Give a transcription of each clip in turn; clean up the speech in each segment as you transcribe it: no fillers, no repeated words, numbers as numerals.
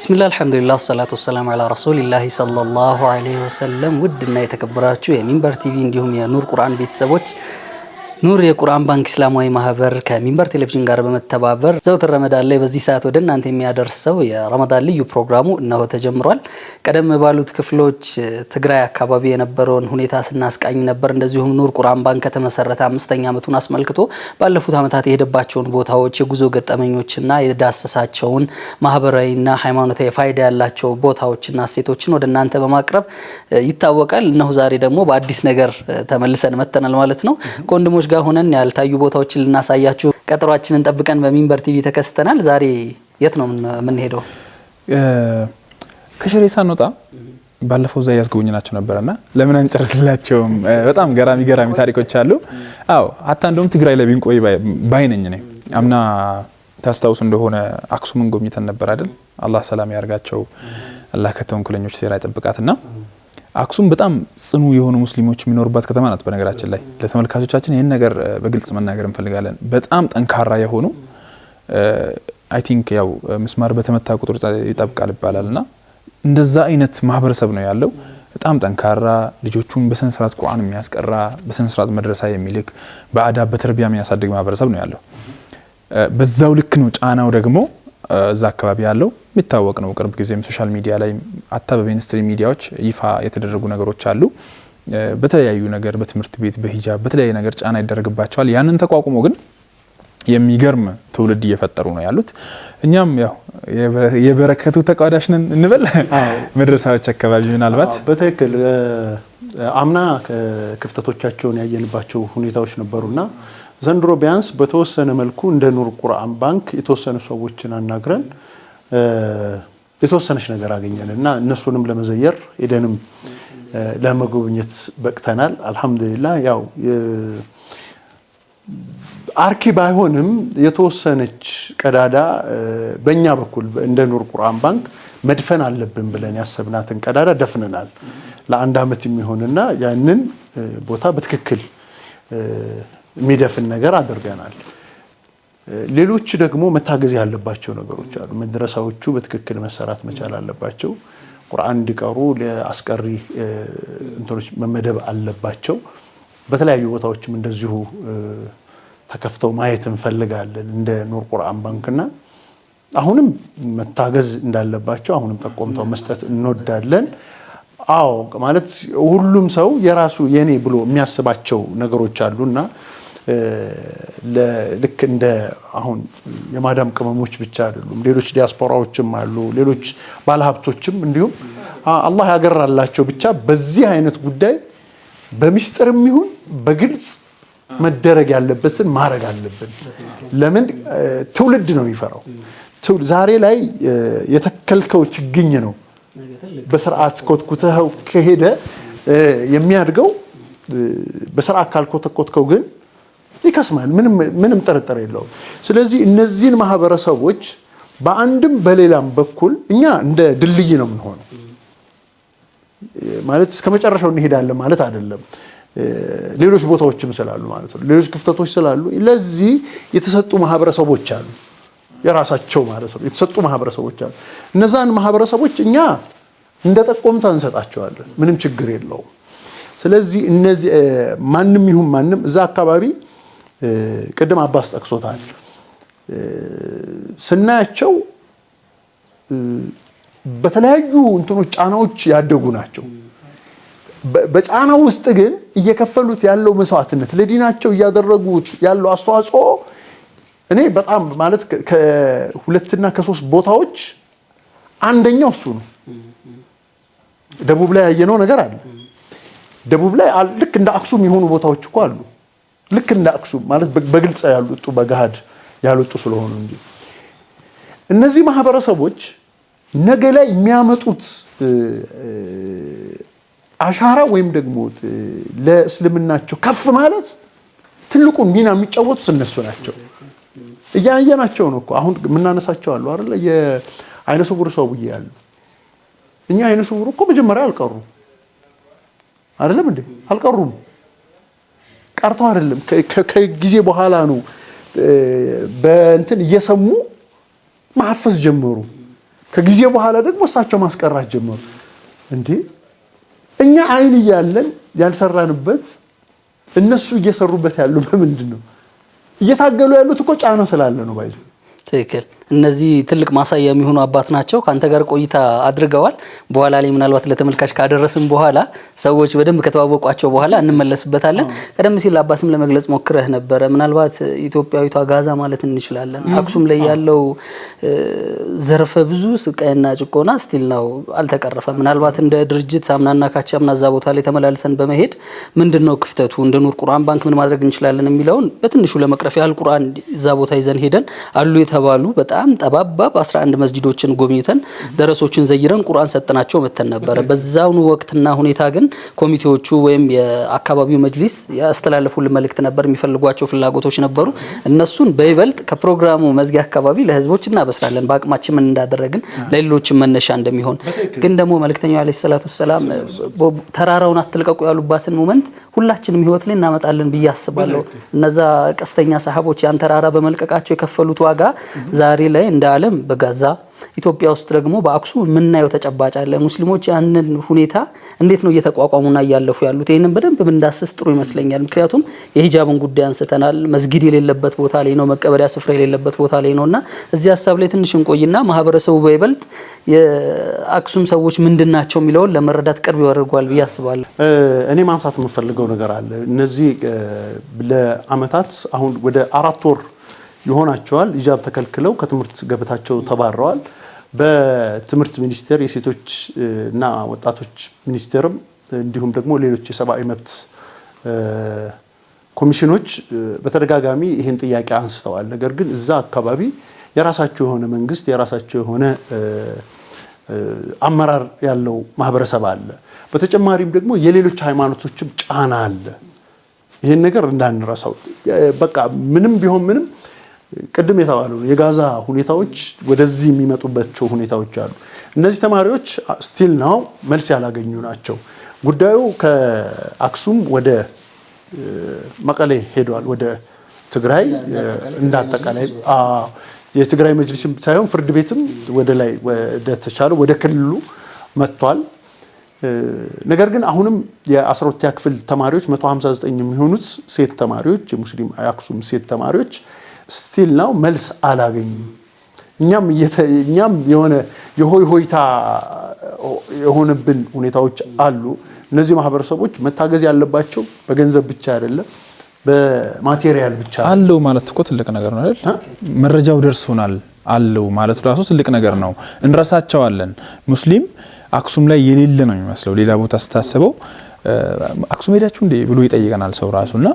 ቢስሚላህ አልሐምዱሊላህ ሰላቱ ወሰላሙ ዐላ ረሱሊላህ ሰለላሁ ዐለይሂ ወሰለም። ውድና የተከበራችሁ የሚንበር ቲቪ እንዲሁም የኑር ቁርአን ቤተሰቦች ኑር የቁርአን ባንክ እስላማዊ ማህበር ከሚንበር ቴሌቪዥን ጋር በመተባበር ዘውትር ረመዳን ላይ በዚህ ሰዓት ወደ እናንተ የሚያደርሰው የረመዳን ልዩ ፕሮግራሙ እነሆ ተጀምሯል። ቀደም ባሉት ክፍሎች ትግራይ አካባቢ የነበረውን ሁኔታ ስናስቃኝ ነበር። እንደዚሁም ኑር ቁርአን ባንክ ከተመሰረተ 5ኛ ዓመቱን አስመልክቶ ባለፉት ዓመታት የሄደባቸውን ቦታዎች የጉዞ ገጠመኞችና የዳሰሳቸውን ማህበራዊና ሃይማኖታዊ ፋይዳ ያላቸው ቦታዎችና እሴቶችን ወደ እናንተ በማቅረብ ይታወቃል። እነሆ ዛሬ ደግሞ በአዲስ ነገር ተመልሰን መተናል ማለት ነው። ከወንድሞች ጋር ሆነን ያልታዩ ቦታዎችን ልናሳያችሁ ቀጠሯችንን ጠብቀን በሚንበር ቲቪ ተከስተናል። ዛሬ የት ነው የምንሄደው? ከሽሬ ሳንወጣ ባለፈው እዛ ያስጎብኝናቸው ነበርና ለምን አንጨርስላቸውም? በጣም ገራሚ ታሪኮች አሉ። አዎ ሀታ እንደውም ትግራይ ላይ ቢንቆይ ባይነኝ ነኝ። አምና ታስታውሱ እንደሆነ አክሱምን ጎብኝተን ነበር አይደል? አላህ ሰላም ያርጋቸው፣ አላህ ከተንኮለኞች ሴራ ይጠብቃትና አክሱም በጣም ጽኑ የሆኑ ሙስሊሞች የሚኖርባት ከተማ ናት። በነገራችን ላይ ለተመልካቾቻችን ይሄን ነገር በግልጽ መናገር እንፈልጋለን። በጣም ጠንካራ የሆኑ አይ ቲንክ ያው ምስማር በተመታ ቁጥር ይጠብቃል ይባላልና እንደዛ አይነት ማህበረሰብ ነው ያለው። በጣም ጠንካራ ልጆቹን በስነ ስርዓት ቁርአን የሚያስቀራ በስነ ስርዓት መድረሳ የሚልክ በአዳብ በተርቢያ የሚያሳድግ ማህበረሰብ ነው ያለው። በዛው ልክ ነው ጫናው ደግሞ እዛ አካባቢ ያለው የሚታወቅ ነው። ቅርብ ጊዜም ሶሻል ሚዲያ ላይ አታ በሚኒስትሪ ሚዲያዎች ይፋ የተደረጉ ነገሮች አሉ። በተለያዩ ነገር በትምህርት ቤት በሂጃብ በተለያየ ነገር ጫና ይደረግባቸዋል። ያንን ተቋቁሞ ግን የሚገርም ትውልድ እየፈጠሩ ነው ያሉት። እኛም ያው የበረከቱ ተቋዳሽ ነን እንበል። መድረሳዎች አካባቢ ምናልባት በትክክል አምና ክፍተቶቻቸውን ያየንባቸው ሁኔታዎች ነበሩና ዘንድሮ ቢያንስ በተወሰነ መልኩ እንደ ኑር ቁርአን ባንክ የተወሰኑ ሰዎችን አናግረን የተወሰነች ነገር አገኘንና እነሱንም ለመዘየር ሄደንም ለመጎብኘት በቅተናል። አልহামዱሊላህ ያው አርኪ ባይሆንም የተወሰነች ቀዳዳ በእኛ በኩል እንደ ኑር ቁርአን ባንክ መድፈን አለብን ብለን ያሰብናትን ቀዳዳ ደፍነናል። ለአንድ አመት የሚሆንና ያንን ቦታ በትክክል ሚደፍን ነገር አድርገናል። ሌሎች ደግሞ መታገዝ ያለባቸው ነገሮች አሉ። መድረሳዎቹ በትክክል መሰራት መቻል አለባቸው። ቁርአን እንዲቀሩ ለአስቀሪ እንትኖች መመደብ አለባቸው። በተለያዩ ቦታዎችም እንደዚሁ ተከፍተው ማየት እንፈልጋለን እንደ ኑር ቁርአን ባንክና አሁንም መታገዝ እንዳለባቸው አሁንም ተቆምተው መስጠት እንወዳለን። አዎ ማለት ሁሉም ሰው የራሱ የኔ ብሎ የሚያስባቸው ነገሮች አሉና ልክ እንደ አሁን የማዳም ቅመሞች ብቻ አይደሉም። ሌሎች ዲያስፖራዎችም አሉ፣ ሌሎች ባለሀብቶችም እንዲሁም አላህ ያገራላቸው ብቻ በዚህ አይነት ጉዳይ በሚስጥርም ይሁን በግልጽ መደረግ ያለበትን ማድረግ አለብን። ለምን ትውልድ ነው የሚፈራው። ዛሬ ላይ የተከልከው ችግኝ ነው በስርዓት ኮትኩተው ከሄደ የሚያድገው። በስርዓት ካልኮተኮትከው ግን ይከስማል። ምንም ጥርጥር የለውም። ስለዚህ እነዚህን ማህበረሰቦች በአንድም በሌላም በኩል እኛ እንደ ድልድይ ነው የምንሆነው። ማለት እስከ መጨረሻው እንሄዳለን ማለት አይደለም። ሌሎች ቦታዎችም ስላሉ ማለት ነው፣ ሌሎች ክፍተቶች ስላሉ ለዚህ የተሰጡ ማህበረሰቦች አሉ። የራሳቸው ማህበረሰቦች የተሰጡ ማህበረሰቦች አሉ። እነዛን ማህበረሰቦች እኛ እንደ ጠቆምታ እንሰጣቸዋለን። ምንም ችግር የለውም። ስለዚህ እነዚህ ማንም ይሁን ማንም እዛ አካባቢ ቅድም አባስ ጠቅሶታል ስናያቸው በተለያዩ እንትኖች ጫናዎች ያደጉ ናቸው። በጫናው ውስጥ ግን እየከፈሉት ያለው መስዋዕትነት ለዲናቸው እያደረጉት ያለው አስተዋጽኦ እኔ በጣም ማለት ከሁለትና ከሶስት ቦታዎች አንደኛው እሱ ነው። ደቡብ ላይ ያየነው ነገር አለ። ደቡብ ላይ ልክ እንደ አክሱም የሆኑ ቦታዎች እኮ አሉ። ልክ እንደ አክሱም ማለት በግልጽ ያሉት በገሃድ ያሉት ስለሆኑ እንጂ እነዚህ ማህበረሰቦች ነገ ላይ የሚያመጡት አሻራ ወይም ደግሞ ለእስልምናቸው ከፍ ማለት ትልቁን ሚና የሚጫወቱት እነሱ ናቸው። እያየናቸው ነው እኮ አሁን የምናነሳቸው አሉ አይደል? የአይነ ስውር ሰው ያሉ እኛ አይነ ስውር እኮ መጀመሪያ አልቀሩ አይደለም እንዴ? አልቀሩም። ቀርተው አይደለም ከጊዜ በኋላ ነው በእንትን እየሰሙ ማሐፈዝ ጀመሩ። ከጊዜ በኋላ ደግሞ እሳቸው ማስቀራት ጀመሩ። እንዴ እኛ አይን እያለን ያልሰራንበት እነሱ እየሰሩበት ያሉ በምንድን ነው? እየታገሉ ያሉት እኮ ጫና ስላለ ነው ባይዙ። ትክክል። እነዚህ ትልቅ ማሳያ የሚሆኑ አባት ናቸው። ካንተ ጋር ቆይታ አድርገዋል። በኋላ ላይ ምናልባት ለተመልካች ካደረስን በኋላ ሰዎች በደንብ ከተዋወቋቸው በኋላ እንመለስበታለን። ቀደም ሲል አባስም ለመግለጽ ሞክረህ ነበረ። ምናልባት ኢትዮጵያዊቷ ጋዛ ማለት እንችላለን። አክሱም ላይ ያለው ዘርፈ ብዙ ስቃይና ጭቆና ስቲል ነው አልተቀረፈም። ምናልባት እንደ ድርጅት አምናና ካቻምና እዛ ቦታ ላይ ተመላልሰን በመሄድ ምንድነው ክፍተቱ፣ እንደ ኑር ቁርአን ባንክ ምን ማድረግ እንችላለን የሚለውን በትንሹ ለመቅረፍ ያህል ቁርአን እዛ ቦታ ይዘን ሄደን አሉ የተባሉ በጣም ጠባባብ 11 መስጂዶችን ጎብኝተን ደረሶችን ዘይረን ቁርአን ሰጥናቸው መተን ነበር። በዛው ወቅትና ሁኔታ ግን ኮሚቴዎቹ ወይም የአካባቢው መጅሊስ ያስተላለፉልን መልእክት ነበር፣ የሚፈልጓቸው ፍላጎቶች ነበሩ። እነሱን በይበልጥ ከፕሮግራሙ መዝጊያ አካባቢ ለህዝቦች እናበስራለን በአቅማችን ምን እንዳደረግን ለሌሎችም መነሻ እንደሚሆን። ግን ደግሞ መልእክተኛው አለይሂ ሰላቱ ሰላም ተራራውን አትልቀቁ ያሉባትን ሞመንት ሁላችንም ህይወት ላይ እናመጣለን ብዬ አስባለሁ። እነዛ ቀስተኛ ሰሃቦች ያን ተራራ በመልቀቃቸው የከፈሉት ዋጋ ዛሬ ላይ እንደ ዓለም በጋዛ ኢትዮጵያ ውስጥ ደግሞ በአክሱም የምናየው ተጨባጭ አለ። ሙስሊሞች ያንን ሁኔታ እንዴት ነው እየተቋቋሙና እያለፉ ያሉት? ይሄንን በደንብ ብንዳስስ ጥሩ ይመስለኛል። ምክንያቱም የሂጃብን ጉዳይ አንስተናል። መስጊድ የሌለበት ቦታ ላይ ነው፣ መቀበሪያ ስፍራ የሌለበት ቦታ ላይ ነውና እዚህ ሀሳብ ላይ ትንሽ እንቆይና ማህበረሰቡ በይበልጥ የአክሱም ሰዎች ምንድናቸው የሚለውን ለመረዳት ቅርብ ያደርጓል ብዬ አስባለሁ። እኔ ማንሳት የምፈልገው ነገር አለ። እነዚህ ለአመታት አሁን ወደ 4 ወር ይሆናቸዋል ሂጃብ ተከልክለው ከትምህርት ገበታቸው ተባረዋል። በትምህርት ሚኒስቴር የሴቶች እና ወጣቶች ሚኒስቴርም እንዲሁም ደግሞ ሌሎች የሰብአዊ መብት ኮሚሽኖች በተደጋጋሚ ይህን ጥያቄ አንስተዋል። ነገር ግን እዛ አካባቢ የራሳቸው የሆነ መንግስት የራሳቸው የሆነ አመራር ያለው ማህበረሰብ አለ። በተጨማሪም ደግሞ የሌሎች ሃይማኖቶችም ጫና አለ። ይህን ነገር እንዳንረሳው። በቃ ምንም ቢሆን ምንም ቅድም የተባለው የጋዛ ሁኔታዎች ወደዚህ የሚመጡባቸው ሁኔታዎች አሉ። እነዚህ ተማሪዎች ስቲል ናው መልስ ያላገኙ ናቸው። ጉዳዩ ከአክሱም ወደ መቀሌ ሄዷል፣ ወደ ትግራይ እንዳጠቃላይ የትግራይ መጅሊስም ሳይሆን ፍርድ ቤትም ወደ ላይ ወደ ተቻለው ወደ ክልሉ መጥቷል። ነገር ግን አሁንም የ12ኛ ክፍል ተማሪዎች 159 የሚሆኑት ሴት ተማሪዎች የሙስሊም አክሱም ሴት ተማሪዎች ስቲል ነው መልስ አላገኙም። እኛም የሆነ የሆይ ሆይታ የሆነብን ሁኔታዎች አሉ። እነዚህ ማህበረሰቦች መታገዝ ያለባቸው በገንዘብ ብቻ አይደለም፣ በማቴሪያል ብቻ አለው ማለት እኮ ትልቅ ነገር ነው አይደል? መረጃው ደርሶናል አለው ማለት ራሱ ትልቅ ነገር ነው። እንረሳቸዋለን። ሙስሊም አክሱም ላይ የሌለ ነው የሚመስለው። ሌላ ቦታ ስታስበው አክሱም ሄዳችሁ እንዴ ብሎ ይጠይቀናል ሰው ራሱና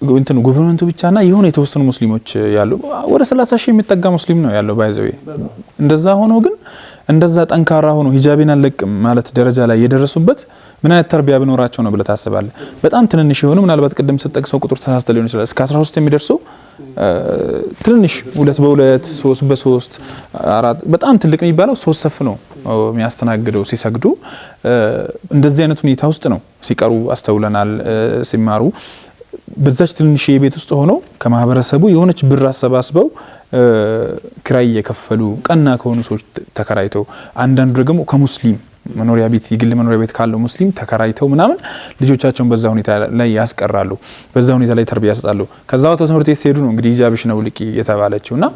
እንትን ገቨርንመንቱ ብቻና የሆነ የተወሰኑ ሙስሊሞች ያሉ ወደ 30 ሺህ የሚጠጋ ሙስሊም ነው ያለው ባይዘው። እንደዛ ሆኖ ግን እንደዛ ጠንካራ ሆኖ ሂጃብን አለቅም ማለት ደረጃ ላይ የደረሱበት ምን አይነት ተርቢያ ቢኖራቸው ነው ብለህ ታስባለህ? በጣም ትንንሽ የሆኑ ምናልባት ቅድም ስትጠቅሰው ቁጥር ተሳስተ ሊሆን ይችላል እስከ 13 የሚደርሱ ትንንሽ 2 በ2 3 በ3 4 በጣም ትልቅ የሚባለው 3 ሰፍ ነው የሚያስተናግደው ሲሰግዱ። እንደዚህ አይነት ሁኔታ ውስጥ ነው ሲቀሩ አስተውለናል። ሲማሩ በዛች ትንሽ የቤት ውስጥ ሆነው ከማህበረሰቡ የሆነች ብር አሰባስበው ክራይ የከፈሉ ቀና ከሆኑ ሰዎች ተከራይተው፣ አንዳንዱ ደግሞ ከሙስሊም መኖሪያ ቤት የግል መኖሪያ ቤት ካለው ሙስሊም ተከራይተው ምናምን ልጆቻቸውን በዛ ሁኔታ ላይ ያስቀራሉ። በዛ ሁኔታ ላይ ተርቢያ ያሰጣሉ። ከዛ ወጥተው ትምህርት ቤት ሲሄዱ ነው እንግዲህ ሂጃብሽ ነው ልቂ የተባለችውና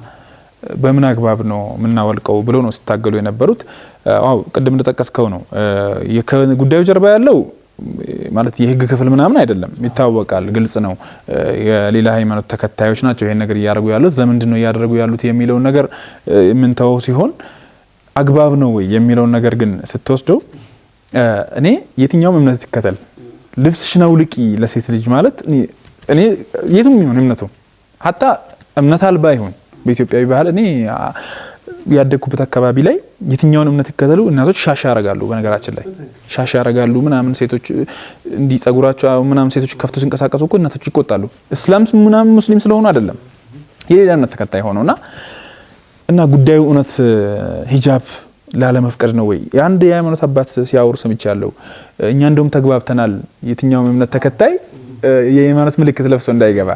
በምን አግባብ ነው ምናወልቀው ብለው ነው ሲታገሉ የነበሩት። አው ቅድም እንደተጠቀስከው ነው የጉዳዩ ጀርባ ያለው ማለት የህግ ክፍል ምናምን አይደለም፣ ይታወቃል፣ ግልጽ ነው። የሌላ ሃይማኖት ተከታዮች ናቸው ይሄን ነገር ያደርጉ ያሉት። ለምንድን ነው ያደርጉ ያሉት የሚለው ነገር ምንተው ሲሆን አግባብ ነው ወይ የሚለው ነገር ግን ስትወስደው እኔ የትኛውም እምነት ተከተል ልብስሽን አውልቂ ለሴት ልጅ ማለት እኔ የቱም ይሁን እምነቱ hatta እምነት አልባ ይሁን በኢትዮጵያዊ ባህል እኔ ያደኩበት አካባቢ ላይ የትኛውን እምነት ተከተሉ እናቶች ሻሻ ያረጋሉ። በነገራችን ላይ ሻሻ ያረጋሉ ምናምን ሴቶች እንዲ ጸጉራቸው ምናምን ሴቶች ከፍቶ ሲንቀሳቀሱ እኮ እናቶች ይቆጣሉ። እስላም ምናምን ሙስሊም ስለሆኑ አይደለም የሌላ እምነት ተከታይ ሆነውና እና ጉዳዩ እውነት ሂጃብ ላለመፍቀድ ነው ወይ? አንድ የሃይማኖት አባት ሲያወሩ ሰምቻለሁ። እኛ እንደውም ተግባብተናል የትኛውም እምነት ተከታይ የሃይማኖት ምልክት ለብሶ እንዳይገባ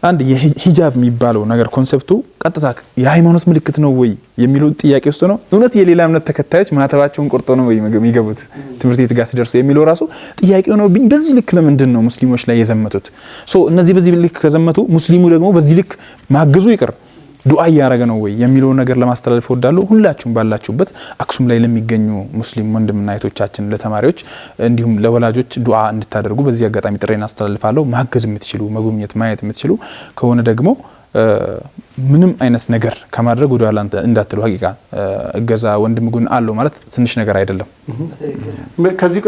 አንድ የሂጃብ የሚባለው ነገር ኮንሰፕቱ ቀጥታ የሃይማኖት ምልክት ነው ወይ የሚለው ጥያቄ ውስጥ ነው። እውነት የሌላ እምነት ተከታዮች ማተባቸውን ቆርጠው ነው ወይ የሚገቡት ትምህርት ቤት ጋር ሲደርሱ የሚለው ራሱ ጥያቄ ነው። በዚህ ልክ ለምንድን ነው ሙስሊሞች ላይ የዘመቱት? እነዚህ በዚህ ልክ ከዘመቱ ሙስሊሙ ደግሞ በዚህ ልክ ማገዙ ይቅር ዱዓ ያረገ ነው ወይ የሚለው ነገር ለማስተላለፍ ወዳለው ሁላችሁም ባላችሁበት አክሱም ላይ ለሚገኙ ሙስሊም ወንድምና እህቶቻችን ለተማሪዎች እንዲሁም ለወላጆች ዱዓ እንድታደርጉ በዚህ አጋጣሚ ጥሬን አስተላልፋለሁ። ማገዝ የምትችሉ መጎብኘት ማየት የምትችሉ ከሆነ ደግሞ ምንም አይነት ነገር ከማድረግ ወደ ኋላ እንዳትሉ። ሀቂቃ እገዛ ወንድም ጉን አለው ማለት ትንሽ ነገር አይደለም። ከዚህ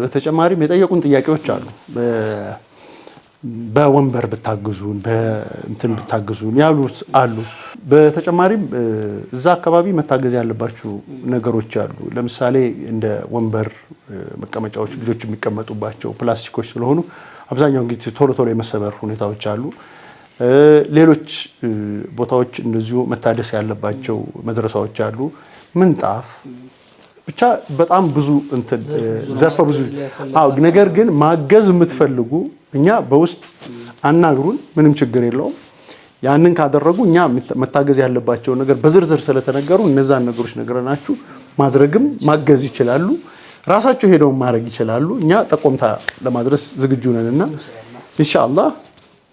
በተጨማሪም የጠየቁን ጥያቄዎች አሉ። በወንበር ብታግዙን በእንትን ብታግዙን ያሉት አሉ። በተጨማሪም እዛ አካባቢ መታገዝ ያለባችሁ ነገሮች አሉ። ለምሳሌ እንደ ወንበር መቀመጫዎች ልጆች የሚቀመጡባቸው ፕላስቲኮች ስለሆኑ አብዛኛውን ጊዜ ቶሎ ቶሎ የመሰበር ሁኔታዎች አሉ። ሌሎች ቦታዎች እንደዚሁ መታደስ ያለባቸው መድረሳዎች አሉ። ምንጣፍ ብቻ በጣም ብዙ እንትን ዘርፈ ብዙ ነገር ግን ማገዝ የምትፈልጉ እኛ በውስጥ አናግሩን፣ ምንም ችግር የለውም። ያንን ካደረጉ እኛ መታገዝ ያለባቸው ነገር በዝርዝር ስለተነገሩ እነዛን ነገሮች ነገረናችሁ ማድረግም ማገዝ ይችላሉ። ራሳቸው ሄደው ማድረግ ይችላሉ። እኛ ጠቆምታ ለማድረስ ዝግጁ ነንና ኢንሻአላህ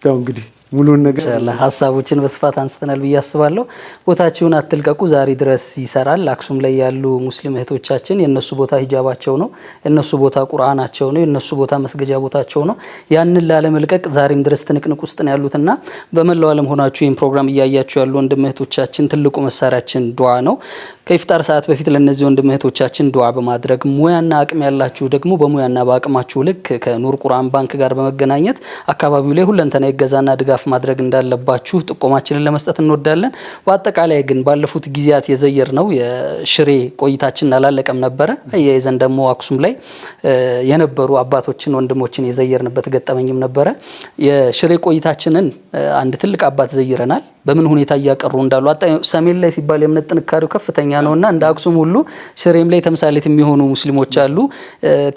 ያው እንግዲህ ሙሉን ነገር ኢንሻአላህ ሐሳቦችን በስፋት አንስተናል ብዬ አስባለሁ። ቦታችሁን አትልቀቁ፣ ዛሬ ድረስ ይሰራል። አክሱም ላይ ያሉ ሙስሊም እህቶቻችን የነሱ ቦታ ሂጃባቸው ነው፣ የነሱ ቦታ ቁርአናቸው ነው፣ የነሱ ቦታ መስገጃ ቦታቸው ነው። ያንን ላለመልቀቅ ዛሬም ድረስ ትንቅንቅ ውስጥ ነው ያሉትና በመላው ዓለም ሆናችሁ ይህን ፕሮግራም እያያችሁ ያሉ ወንድም እህቶቻችን ትልቁ መሳሪያችን ዱዓ ነው። ከኢፍጣር ሰዓት በፊት ለነዚህ ወንድም እህቶቻችን ዱዓ በማድረግ ሙያና አቅም ያላችሁ ደግሞ በሙያና በአቅማችሁ ልክ ከኑር ቁርአን ባንክ ጋር በመገናኘት አካባቢው ላይ ሁለንተና ይገዛና ድጋፍ ማድረግ እንዳለባችሁ ጥቆማችንን ለመስጠት እንወዳለን። በአጠቃላይ ግን ባለፉት ጊዜያት የዘየር ነው የሽሬ ቆይታችን አላለቀም ነበረ። አያይዘን ደግሞ አክሱም ላይ የነበሩ አባቶችን ወንድሞችን የዘየርንበት ገጠመኝም ነበረ። የሽሬ ቆይታችንን አንድ ትልቅ አባት ዘይረናል። በምን ሁኔታ እያቀሩ እንዳሉ ሰሜን ላይ ሲባል የእምነት ጥንካሬው ከፍተኛ ነውና እንደ አክሱም ሁሉ ሽሬም ላይ ተምሳሌት የሚሆኑ ሙስሊሞች አሉ።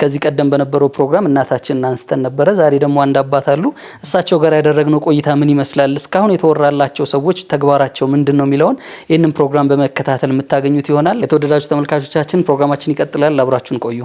ከዚህ ቀደም በነበረው ፕሮግራም እናታችንን አንስተን ነበረ። ዛሬ ደግሞ አንድ አባት አሉ። እሳቸው ጋር ያደረግነው ቆይታ ምን ይመስላል፣ እስካሁን የተወራላቸው ሰዎች ተግባራቸው ምንድነው የሚለውን ይህንን ፕሮግራም በመከታተል የምታገኙት ይሆናል። የተወደዳችሁ ተመልካቾቻችን ፕሮግራማችን ይቀጥላል። አብራችሁን ቆዩ።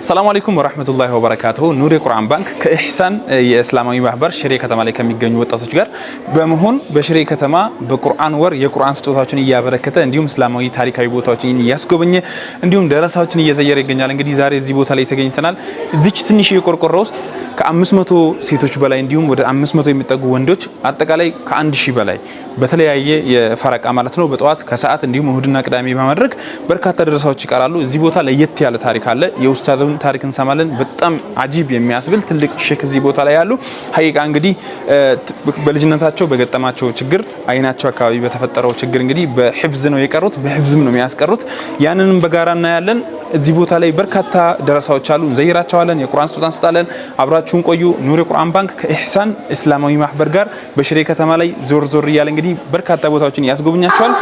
ሰላም አለይኩም ወራህመቱላሂ ወበረካቱሁ። ኑር የቁርአን ባንክ ከኢህሳን የእስላማዊ ማህበር ሽሬ ከተማ ላይ ከሚገኙ ወጣቶች ጋር በመሆን በሽሬ ከተማ በቁርአን ወር የቁርአን ስጦታዎችን እያበረከተ እንዲሁም እስላማዊ ታሪካዊ ቦታዎችን እያስጎበኘ እንዲሁም ደረሳዎችን እየዘየረ ይገኛል። እንግዲህ ዛሬ እዚህ ቦታ ላይ ተገኝተናል። እዚች ትንሽ የቆርቆሮ ውስጥ ከ500 ሴቶች በላይ እንዲሁም ወደ 500 የሚጠጉ ወንዶች አጠቃላይ ከ1000 በላይ በተለያየ የፈረቃ ማለት ነው በጠዋት ከሰዓት እንዲሁም እሁድና ቅዳሜ በማድረግ በርካታ ደረሳዎች ይቀራሉ። እዚህ ቦታ ለየት ያለ ታሪክ አለ። የኡስታዙን ታሪክ እንሰማለን። በጣም አጂብ የሚያስብል ትልቅ ሼክ እዚህ ቦታ ላይ ያሉ ሀቂቃ እንግዲህ በልጅነታቸው በገጠማቸው ችግር አይናቸው አካባቢ በተፈጠረው ችግር እንግዲህ በሂፍዝ ነው የቀሩት፣ በሂፍዝም ነው የሚያስቀሩት። ያንንም በጋራ እናያለን። እዚህ ቦታ ላይ በርካታ ደረሳዎች አሉ፣ እንዘይራቸዋለን፣ የቁርአን ስጦታ እንሰጣለን። አብራችሁን ቆዩ። ኑር የቁርአን ባንክ ከኢህሳን እስላማዊ ማህበር ጋር በሽሬ ከተማ ላይ ዞር ዞር እያለ እንግዲህ በርካታ ቦታዎችን ያስጎብኛቸዋል።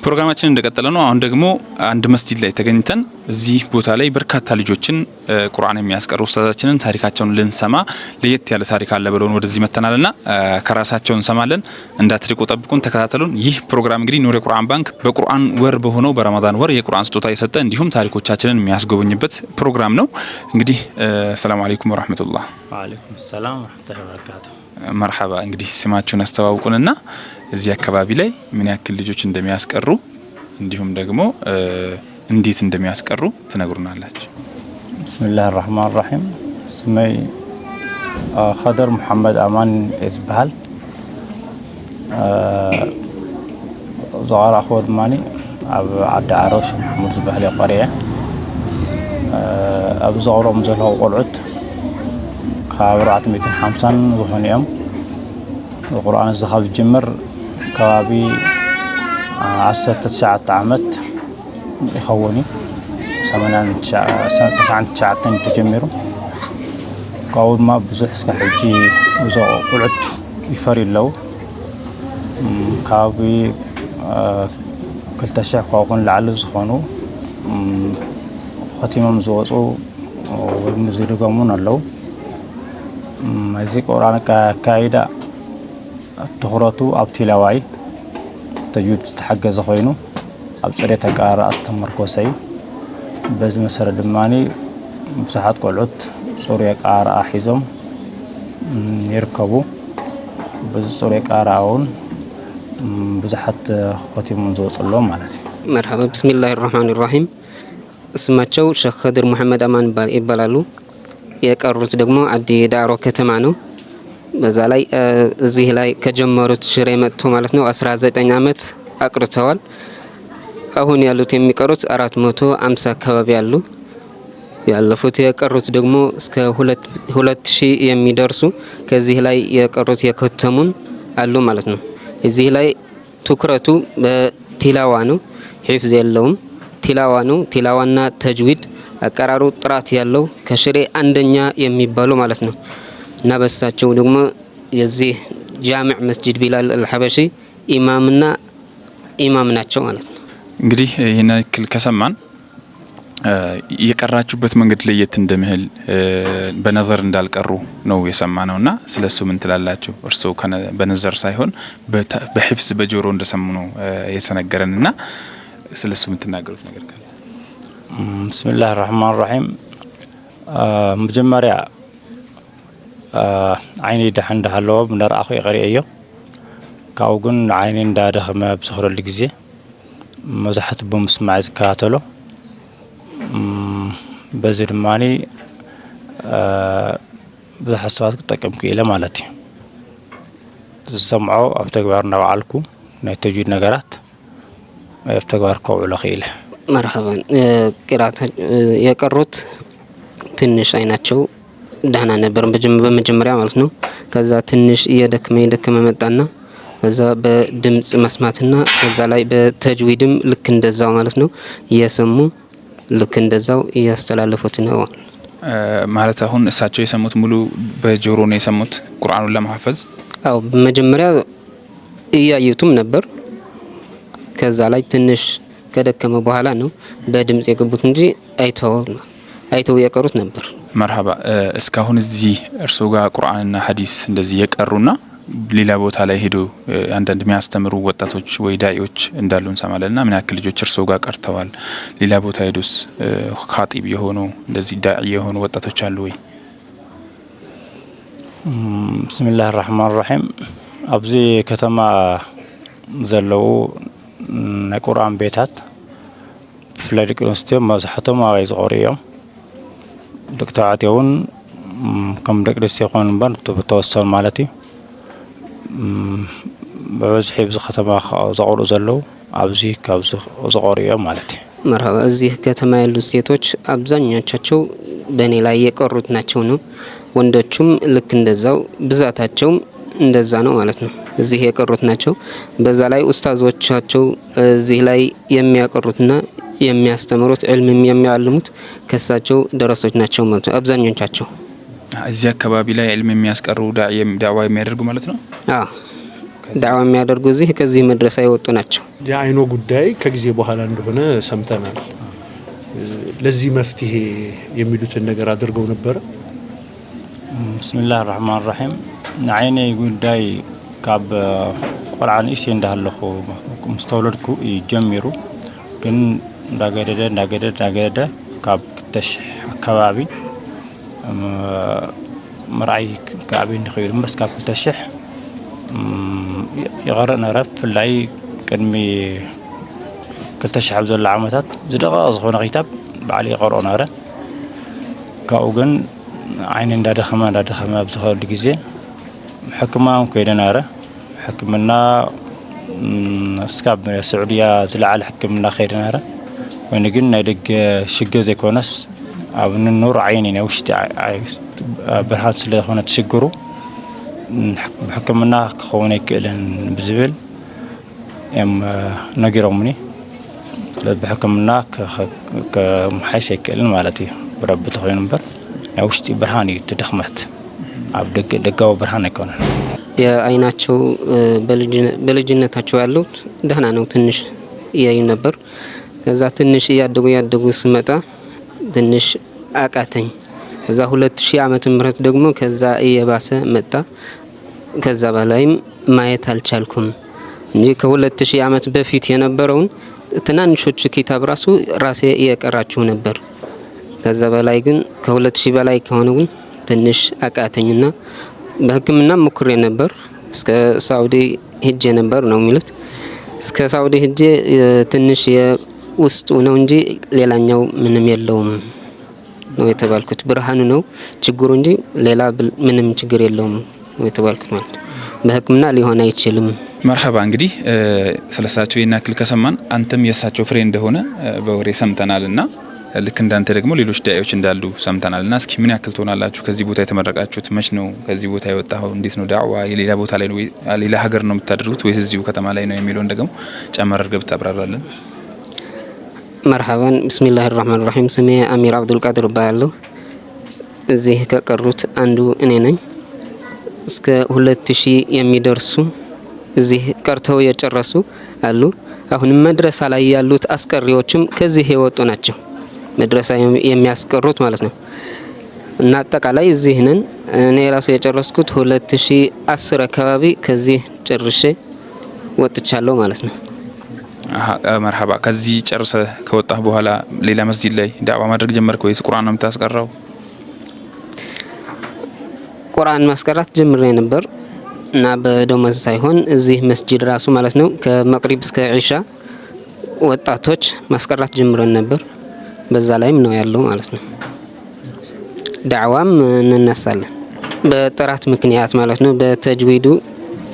ፕሮግራማችን እንደቀጠለ ነው። አሁን ደግሞ አንድ መስጂድ ላይ ተገኝተን እዚህ ቦታ ላይ በርካታ ልጆችን ቁርአን የሚያስቀሩ ኡስታዛችንን ታሪካቸውን ልንሰማ ለየት ያለ ታሪክ አለ ብለውን ወደዚህ መተናልና ከራሳቸው እንሰማለን። እንዳትሪቁ ጠብቁን፣ ተከታተሉን። ይህ ፕሮግራም እንግዲህ ኑር የቁርአን ባንክ በቁርአን ወር በሆነው በረመዳን ወር የቁርአን ስጦታ የሰጠ እንዲሁም ታሪኮቻችንን የሚያስጎበኝበት ፕሮግራም ነው። እንግዲህ ሰላም አለይኩም ወራህመቱላህ። ወአለይኩም ሰላም ወራህመቱላሂ ወበረካቱ። መርሐባ። እንግዲህ ስማችሁን አስተዋውቁንና እዚህ አካባቢ ላይ ምን ያክል ልጆች እንደሚያስቀሩ እንዲሁም ደግሞ እንዴት እንደሚያስቀሩ ትነግሩናላችሁ። ብስሚላህ الرحمن الرحيم ስሜ ኸደር መሐመድ አማን ይባላል። ዛራ ኾድማኒ ኣብ ዓዲ ዓሮሽ መሐመድ ዝበሃል የቆርየ ኣብ ዛሮም ዘለዉ ቆልዑት ካብ 450 ዝኾኑ እዮም። القرآن الزخاب جمر كوابي 19 ዓመት يخوني 89 تجمروا قاود ما بزح اسك حجي بزو قلعت يفري لو كابي كلتا شيخ قاون لعل زخونو ختيمم زوصو ومزيدغمون الله مازي قرآن كايدا تخرطو ابتلاواي تجود استحجز خوينو ابصري تقارا استمركوسي بز مسر دماني مساحات قلعت صوريا قارا حيزم يركبو بز صوريا قاراون بزحت ختم منزوصلو مالتي. مرحبا، بسم الله الرحمن الرحيم. اسماچو شيخ خضر محمد امان ይባላሉ። የቀሩት ደግሞ አዲ ዳሮ ከተማ ነው። በዛ ላይ እዚህ ላይ ከጀመሩት ሽሬ መጥቶ ማለት ነው 19 አመት አቅርተዋል። አሁን ያሉት የሚቀሩት 450 አካባቢ አሉ። ያለፉት የቀሩት ደግሞ እስከ 2000 የሚደርሱ ከዚህ ላይ የቀሩት የከተሙን አሉ ማለት ነው። እዚህ ላይ ትኩረቱ በቲላዋ ነው። ሂፍዝ የለውም፣ ቲላዋ ነው። ቲላዋና ተጅዊድ አቀራሩ ጥራት ያለው ከሽሬ አንደኛ የሚባሉ ማለት ነው። እና በሳቸው ደግሞ የዚህ ጃሚዕ መስጂድ ቢላል አልሐበሺ ኢማምና ኢማም ናቸው ማለት ነው። እንግዲህ ይሄን ያክል ከሰማን የቀራችሁበት መንገድ ለየት እንደምህል በነዘር እንዳልቀሩ ነው የሰማነውና ስለሱ ምን ትላላችሁ? እርሶ በነዘር ሳይሆን በሂፍዝ በጆሮ እንደሰሙ ነው የተነገረንና ስለሱ ምን ትናገሩት ነገር ካለ? ብስሚላህ الرحمن الرحيم መጀመሪያ ዓይኒ ደሓን እንዳሃለዎ ብነርአኹ ይቐሪአዮ ካብኡ ግን ዓይኒ እንዳደኸመ ብዝኽረሉ ግዜ መብዛሕትኡ ብምስማዕ ዝከታተሎ በዚ ድማኒ ብዙሓት ሰባት ክጠቀም ክኢለ ማለት እዩ። ዝሰምዖ ኣብ ተግባር እናበዓልኩ ናይ ተጅዊድ ነገራት ኣብ ተግባር ከውዕሎ ክኢለ። መርሐባን። ቅራታ የቀሩት ትንሽ አይናቸው ደህና ነበር በመጀመሪያ ማለት ነው። ከዛ ትንሽ እየደከመ መጣና ከዛ በድምጽ መስማትና ከዛ ላይ በተጅዊድም ልክ እንደዛው ማለት ነው እየሰሙ ልክ እንደዛው እያስተላለፉት ነው ማለት። አሁን እሳቸው የሰሙት ሙሉ በጆሮ ነው የሰሙት ቁርአኑን ለማሐፈዝ? አው በመጀመሪያ እያዩትም ነበር። ከዛ ላይ ትንሽ ከደከመ በኋላ ነው በድምጽ የገቡት እንጂ አይተው የቀሩት ነበር። መርሐባ። እስካሁን እዚህ እርሶ ጋር ቁርአንና ሐዲስ እንደዚህ የቀሩና ሌላ ቦታ ላይ ሄዶ አንዳንድ የሚያስተምሩ ወጣቶች ወይ ዳኢዎች እንዳሉ እንሰማለንና ምን ያክል ልጆች እርሶ ጋር ቀርተዋል? ሌላ ቦታ ሄዶስ ኻጢብ የሆኑ እንደዚህ ዳኢ የሆኑ ወጣቶች አሉ ወይ? ብስሚላህ الرحمن الرحيم ኣብዚ ከተማ ዘለው ናይ ቁርአን ቤታት ብፍላይ ደቂ ኣንስትዮ መብዛሕትኦም ኣባይ ዝቐርኡ እዮም። دكتور عتيون كم دكتور يكون بر بتوصل مالتي بوزح بز ختمة زقور زلوا عبزي كابز زقورية مالتي مرحبا እዚህ ከተማ ያሉ ሴቶች አብዛኛዎቻቸው በእኔ ላይ የቀሩት ናቸው ነው። ወንዶቹም ልክ እንደዛው ብዛታቸው እንደዛ ነው ማለት ነው። እዚህ የቀሩት ናቸው። በዛ ላይ ኡስታዞቻቸው እዚህ ላይ የሚያቀሩትና የሚያስተምሩት ዕልም የሚያልሙት ከሳቸው ደረሶች ናቸው ማለት ነው አብዛኛዎቻቸው። እዚህ አካባቢ ላይ ዕልም የሚያስቀሩ ዳዕዋ የሚያደርጉ ማለት ነው። አዎ ዳዕዋ የሚያደርጉ እዚህ ከዚህ መድረሳ የወጡ ናቸው። የአይኖ ጉዳይ ከጊዜ በኋላ እንደሆነ ሰምተናል። ለዚህ መፍትሄ የሚሉትን ነገር አድርገው ነበር። ብስሚላህ الرحمن الرحيم عيني ጉዳይ ካብ ቁርአን እሺ እንዳለኹ ሙስተውለድኩ ይጀምሩ ግን እንዳገደደ ካብ ተሽ አካባቢ مرعي كعبين خير بس كاب تشح يغرقنا رب في العي كدمي كتشح بذل العامتات زدقا أصغونا غيتاب بعلي قرأنا رب كأوغن عين دادخما بزخور لكيزي حكما كيدنا رب حكمنا سكاب من السعودية زلعال حكمنا خيرنا رب ونقلنا يدق شقة زي كونس أبن النور عيني وشت برهات سله هنا تشجروا حكمنا خونا كلن بزبل نجرمني بحكمنا كمحيش كلن مالتي رب تغير نبر وشت برهاني تدخمت عبد دقوا برهان يكون يا አይናቸው በልጅነታቸው ያሉት ደህና ነው ትንሽ ያዩ ነበር ከዛ ትንሽ ያደጉ ስመጣ ትንሽ አቃተኝ ከዛ 2000 ዓመተ ምህረት ደግሞ ከዛ እየባሰ መጣ ከዛ በላይም ማየት አልቻልኩም እንጂ ከ2000 ዓመት በፊት የነበረውን ትናንሾቹ ኪታብ ራሴ እየቀራችሁ ነበር ከዛ በላይ ግን ከ2000 በላይ ከሆነው ትንሽ አቃተኝና በህክምና ሞክሬ ነበር እስከ ሳውዲ ሄጄ ነበር ነው የሚሉት እስከ ሳውዲ ሄጄ ትንሽ ውስጡ ነው እንጂ ሌላኛው ምንም የለውም ነው የተባልኩት ብርሃኑ ነው ችግሩ እንጂ ሌላ ምንም ችግር የለውም ነው የተባልኩት ማለት በህክምና ሊሆን አይችልም። መርሐባ እንግዲህ ስለሳቸው የናክል ከሰማን አንተም የሳቸው ፍሬ እንደሆነ በወሬ ሰምተናልና ልክ እንዳንተ ደግሞ ሌሎች ዳኢዎች እንዳሉ ሰምተናልና እስኪ ምን ያክል ትሆናላችሁ ከዚህ ቦታ የተመረቃችሁት መች ነው ከዚህ ቦታ የወጣው እንዴት ነው ዳዕዋ የሌላ ቦታ ላይ ነው ሌላ ሀገር ነው የምታደርጉት ወይስ እዚሁ ከተማ ላይ ነው የሚለው ደግሞ ጨመር አድርገህ ብታብራራለን። مرحبا بسم الله الرحمن الرحيم سمي أمير عبد القادر بالو زيه كقرروت عندو إني እስከ 2000 የሚደርሱ እዚህ ቀርተው የጨረሱ አሉ አሁን መድረሳ ላይ ያሉት አስቀሪዎችም ከዚህ የወጡ ናቸው መድረሳ የሚያስቀሩት ማለት ነው እና አጠቃላይ እዚህ ነን እኔ ራሱ የጨረስኩት 2010 አካባቢ ከዚህ ጨርሼ ወጥቻለሁ ማለት ነው። መርሐባ ከዚህ ጨርሰ ከወጣህ በኋላ ሌላ መስጂድ ላይ ዳዕዋ ማድረግ ጀመርክ ወይስ ቁርአን ነው የምታስቀራው? ቁርአን ማስቀራት ጀምሬ ነበር እና በደሞዝ ሳይሆን እዚህ መስጂድ ራሱ ማለት ነው ከመቅሪብ እስከ ዒሻ ወጣቶች ማስቀራት ጀምረን ነበር በዛ ላይም ነው ያለው ማለት ነው። ዳዕዋም እንነሳለን በጥራት ምክንያት ማለት ነው በተጅዊዱ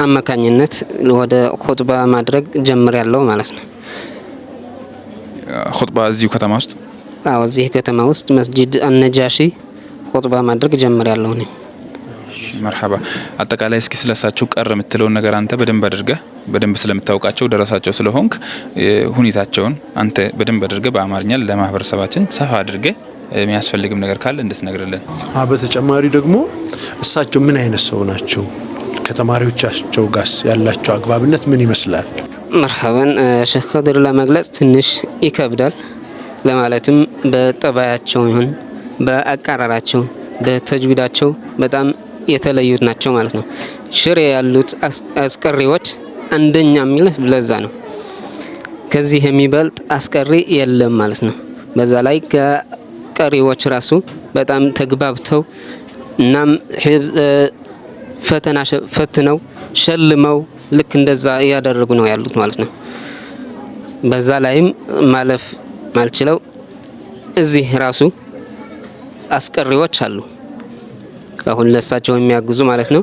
አማካኝነት ወደ ኹጥባ ማድረግ ጀምር ያለው ማለት ነው። ኹጥባ እዚሁ ከተማ ውስጥ አዎ እዚህ ከተማ ውስጥ መስጂድ አልነጃሺ ኹጥባ ማድረግ ጀምር ያለው ነው። መርሐባ አጠቃላይ እስኪ ስለሳቸው ቀር የምትለው ነገር አንተ በደንብ አድርገህ በደንብ ስለምታውቃቸው ደረሳቸው ስለሆንክ ሁኔታቸውን አንተ በደንብ አድርገህ በአማርኛ ለማህበረሰባችን ሰፋ አድርገህ የሚያስፈልግም ነገር ካለ እንድትነግርልን። በተጨማሪ ደግሞ እሳቸው ምን አይነት ሰው ናቸው? ከተማሪዎቻቸው ጋር ያላቸው አግባብነት ምን ይመስላል? መርሐባን ሼክ ኸድር ለመግለጽ ትንሽ ይከብዳል ለማለትም በጠባያቸው ይሁን በአቀራራቸው በተጅዊዳቸው በጣም የተለዩት ናቸው ማለት ነው። ሽሬ ያሉት አስቀሪዎች አንደኛ የሚል ለዛ ነው ከዚህ የሚበልጥ አስቀሪ የለም ማለት ነው። በዛ ላይ ከቀሪዎች ራሱ በጣም ተግባብተው እናም ፈተናው ሸልመው ልክ እንደዛ ያደረጉ ነው ያሉት ማለት ነው። በዛ ላይም ማለፍ ማልችለው እዚህ ራሱ አስቀሪዎች አሉ አሁን ለሳቸው የሚያግዙ ማለት ነው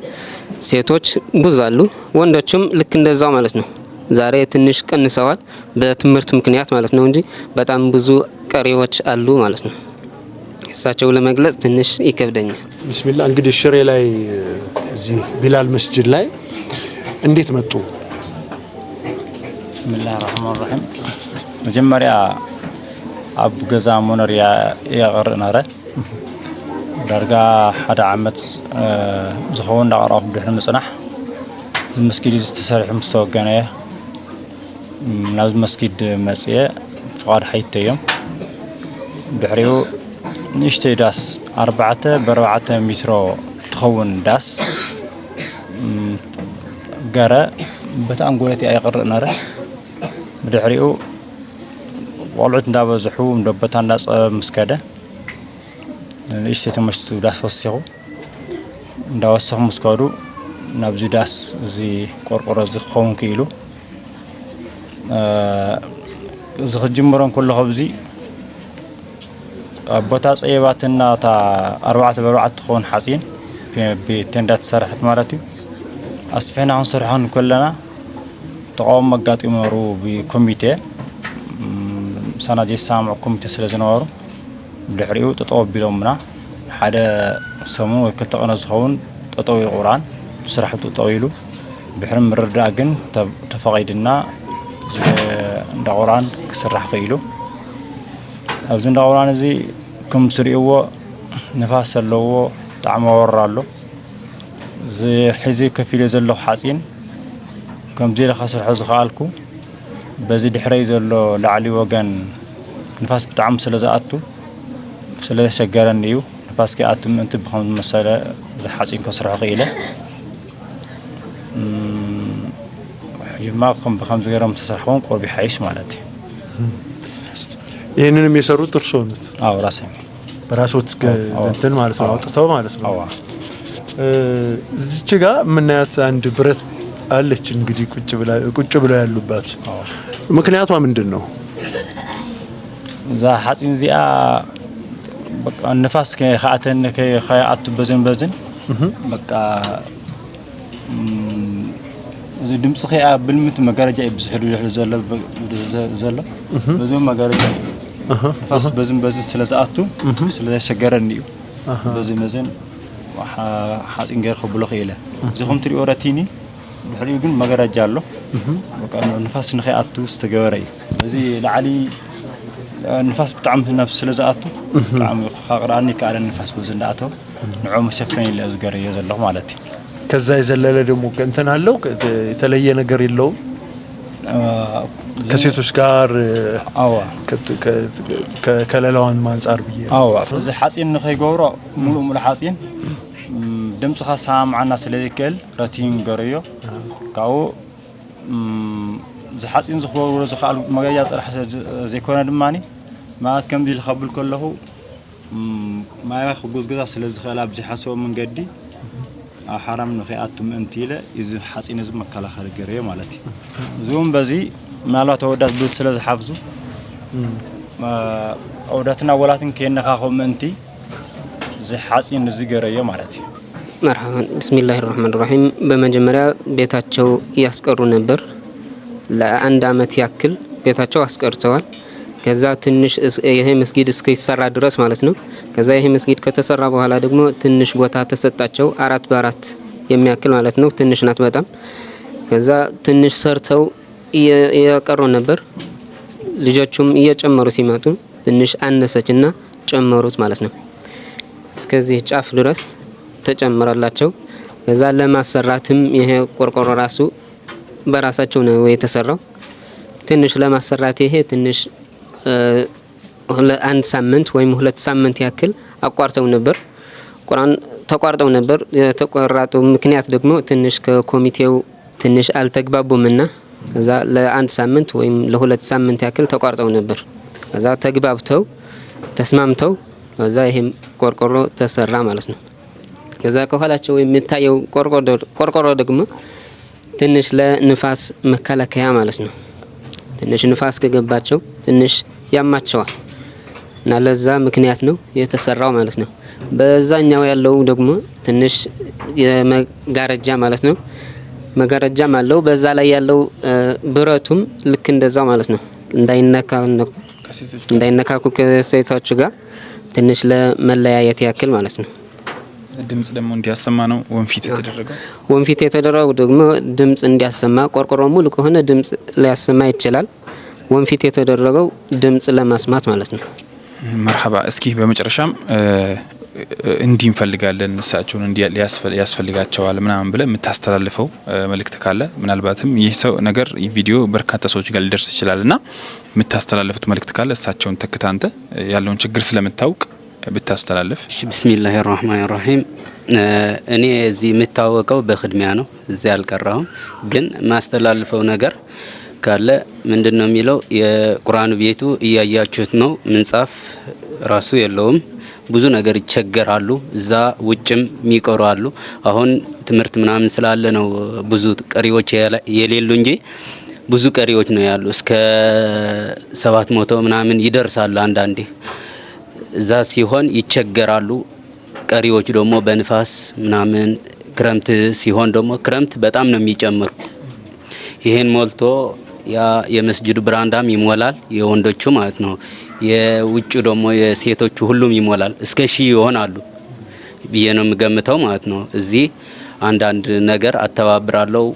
ሴቶች ብዙ አሉ ወንዶችም ልክ እንደዛው ማለት ነው ዛሬ ትንሽ ቀንሰዋል በትምህርት ምክንያት ማለት ነው እንጂ በጣም ብዙ ቀሪዎች አሉ ማለት ነው እሳቸው ለመግለጽ ትንሽ ይከብደኛል ቢስሚላህ እንግዲህ ሽሬ ላይ እዚህ ቢላል መስጂድ ላይ እንዴት መጡ ቢስሚላህ الرحمن الرحيم መጀመሪያ አቡ ገዛ ሞነሪያ ያቀርናረ ዳርጋ ሓደ ዓመት ዝኸውን ዳቀራው ድሕሪ ምጽናሕ መስጊድ ዝተሰርሐ ምስተወገነ ናብ መስጊድ መጽየ ፍቃድ ሓይተዮም ድሕሪኡ ንሽተይ ዳስ 4 ብ4 ሜትሮ ትኸውን ዳስ ገረ በታንጎለቲ ኣይቀርእ ነረ ድሕሪኡ ወልዑት እንዳበዝሑ እንደበታ እንዳጸብ መስከደ ንሽተይ ተመሽቱ ዳስ ወሲኹ እንዳወሰኹ መስከዱ ናብዚ ዳስ እዚ ቆርቆሮ እዚ ክኸውን ክኢሉ እዚ ክጅምሮን ኩሉ ኸብዚ ቦታ ፀየባትና ታ 4 ብ4 ትኸውን ሓፂን ብቴንዳ ተሰርሐት ማለት እዩ ኣስፊሕና ክንሰርሖን ከለና ተቃውሞ ኣጋጢሞሩ ብኮሚቴ ሰናድ የሳምዑ ኮሚቴ ስለ ዝነበሩ ድሕሪኡ ጠጠው ኣቢሎምና ሓደ ሰሙን ወይ ክልተ ቀን ዝኸውን ጠጠው ቁርኣን ስራሕ ጠጠው ኢሉ ብሕሪ ምርዳእ ግን ተፈቒድና እንዳ ቁርኣን ክስራሕ ክኢሉ ኣብዚ እንዳ ቁርኣን እዚ ከም ትሪእዎ ንፋስ ኣለዎ ጣዕሚ ወራ ኣሎ ሒዚ ከፍ ኢለ ዘለኹ ሓፂን ከምዚ ኢለ ከስርሖ ዝኸኣልኩ በዚ ድሕረይ ዘሎ ላዕሊ ወገን ንፋስ ብጣዕሚ ስለ ዝኣቱ ስለ ዘሸገረኒ እዩ ንፋስ ከኣቱ ምእንቲ ብከምዚ መሰለ ዝሓፂን ከስርሖ ክኢለ ሕጂማ ብከምዚ ገይሮም ተሰርሐውን ቆርቢ ሓይሽ ማለት እዩ ይህንንም የሰሩት እርስዎ ነት? አዎ ራሴ በራስዎት እንትን ማለት ነው አውጥተው ማለት ነው። አዎ እዚች ጋር የምናያት አንድ ብረት አለች እንግዲህ ቁጭ ብለው ያሉባት ምክንያቷ ምንድን ነው? እዛ ሓፂን እዚኣ በቃ ንፋስ ከኣተን ከኣቱ በዝን በቃ እዚ ድምጽ ኸያ ብልምት መጋረጃ ይብዝሕሉ ዘሎ በዚም መጋረጃ ንፋስ በዝን ስለዝኣቱ ስለዘሸገረኒ እዩ በዚ መዘን ሓፂን ገይር ክብሎ ኸኢለ እዚኹም ትሪኦ ረቲኒ ድሕሪኡ ግን መጋረጃ ኣሎ በቃ ንፋስ ንኸኣቱ ዝተገበረ እዩ በዚ ላዕሊ ንፋስ ብጣዕሚ ናብ ስለዝኣቱ ብጣዕሚ ካቅራኒ ካለ ንፋስ በዚ እንዳኣተው ንዑ መሸፈን ኢለ ዝገረየ ዘለኹ ማለት እዩ ከዛ የዘለለ ደግሞ እንትን አለው የተለየ ነገር የለውም ከሴቶች ጋር አዋ ከለላውን ማንጻር ብዬ አዋ እዚ ሓፂን ንኸይገብሮ ሙሉ ሓፂን ድምጽኻ ሳምዓና ስለይከል ረቲን ገረዮ ካው እዚ ሓፂን ዝኽበሩ ዝኻል መጋያ ጽርሐ ዘይኮነ ድማኒ ማለት ከምዚ ዝኸብል ከለኹ ማያ ክጉዝገዛ ስለዝኸላ ብዚ ሓሰቦ መንገዲ حرام نخيات منتيله إذا حسين إذا مكلا خارج جريه مالتي زوم بزي مالات أودات بسلز حفظه أوداتنا ولاتن كأننا خاخو منتي زي حسين إذا جريه مالتي مرحبا بسم الله الرحمن الرحيم بمجمرة بيتاتشو يسكرون نبر لا عندما تأكل بيتاتشو أسكر سوال كذا تنش ይሄ መስጊድ እስከይሰራ ድረስ ማለት ነው ከዛ ይሄ መስጊድ ከተሰራ በኋላ ደግሞ ትንሽ ቦታ ተሰጣቸው 4 በ4 የሚያክል ማለት ነው ትንሽ ናት በጣም ከዛ ትንሽ ሰርተው ያቀሩ ነበር ልጆቹም እየጨመሩ ሲመጡ ትንሽ አነሰችና ጨመሩት ማለት ነው እስከዚህ ጫፍ ድረስ ተጨመረላቸው ከዛ ለማሰራትም ይሄ ቆርቆሮ ራሱ በራሳቸው ነው የተሰራው ትንሽ ለማሰራት ይሄ ትንሽ አንድ ሳምንት ወይም 2 ሳምንት ያክል አቋርጠው ነበር ቁርአን ተቋርጠው ነበር የተቋረጡ ምክንያት ደግሞ ትንሽ ከኮሚቴው ትንሽ አልተግባቡምና ከዛ ለአንድ ሳምንት ወይም ለ2 ሳምንት ያክል ተቋርጠው ነበር ከዛ ተግባብተው ተስማምተው ከዛ ይሄም ቆርቆሮ ተሰራ ማለት ነው ከዛ ከኋላቸው የሚታየው ቆርቆሮ ደግሞ ትንሽ ለንፋስ መከላከያ ማለት ነው ትንሽ ንፋስ ከገባቸው ትንሽ ያማቸዋል እና ለዛ ምክንያት ነው የተሰራው ማለት ነው። በዛኛው ያለው ደግሞ ትንሽ የመጋረጃ ማለት ነው መጋረጃም አለው። በዛ ላይ ያለው ብረቱም ልክ እንደዛው ማለት ነው እንዳይነካኩ ከሴቶች ጋር ትንሽ ለመለያየት ያክል ማለት ነው። ድምጽ ደግሞ እንዲያሰማ ነው ወንፊት የተደረገው። ወንፊት የተደረገው ደግሞ ድምጽ እንዲያሰማ፣ ቆርቆሮ ሙሉ ከሆነ ድምጽ ሊያሰማ ይችላል። ወንፊት የተደረገው ድምጽ ለማስማት ማለት ነው። መርሐባ። እስኪ በመጨረሻም እንዲህ እንፈልጋለን እሳቸውን ያስፈልጋቸዋል ምናምን ብለ የምታስተላልፈው መልእክት ካለ ምናልባትም ይህ ሰው ነገር ቪዲዮ በርካታ ሰዎች ጋር ሊደርስ ይችላልና የምታስተላልፉት መልእክት ካለ እሳቸውን ተክታንተ ያለውን ችግር ስለምታውቅ ብታስተላልፍ። ቢስሚላሂ ራህማኒ ራሂም። እኔ እዚህ የምታወቀው በخدمያ ነው፣ እዚህ አልቀራሁም። ግን ማስተላልፈው ነገር ካለ ምንድነው የሚለው የቁርአን ቤቱ እያያችሁት ነው፣ ምንጻፍ ራሱ የለውም። ብዙ ነገር ይቸገራሉ። እዛ ውጭም የሚቀሩ አሉ። አሁን ትምህርት ምናምን ስላለ ነው ብዙ ቀሪዎች የሌሉ እንጂ ብዙ ቀሪዎች ነው ያሉ። እስከ 700 ምናምን ይደርሳሉ አንዳንዴ። እዛ ሲሆን ይቸገራሉ። ቀሪዎች ደግሞ በንፋስ ምናምን ክረምት ሲሆን ደግሞ ክረምት በጣም ነው የሚጨምሩ። ይሄን ሞልቶ ያ የመስጂዱ ብራንዳም ይሞላል፣ የወንዶቹ ማለት ነው። የውጭ ደግሞ የሴቶቹ ሁሉም ይሞላል። እስከ 1000 ይሆናሉ ብዬ ነው የምገምተው ማለት ነው። እዚህ አንዳንድ ነገር አተባብራለሁ።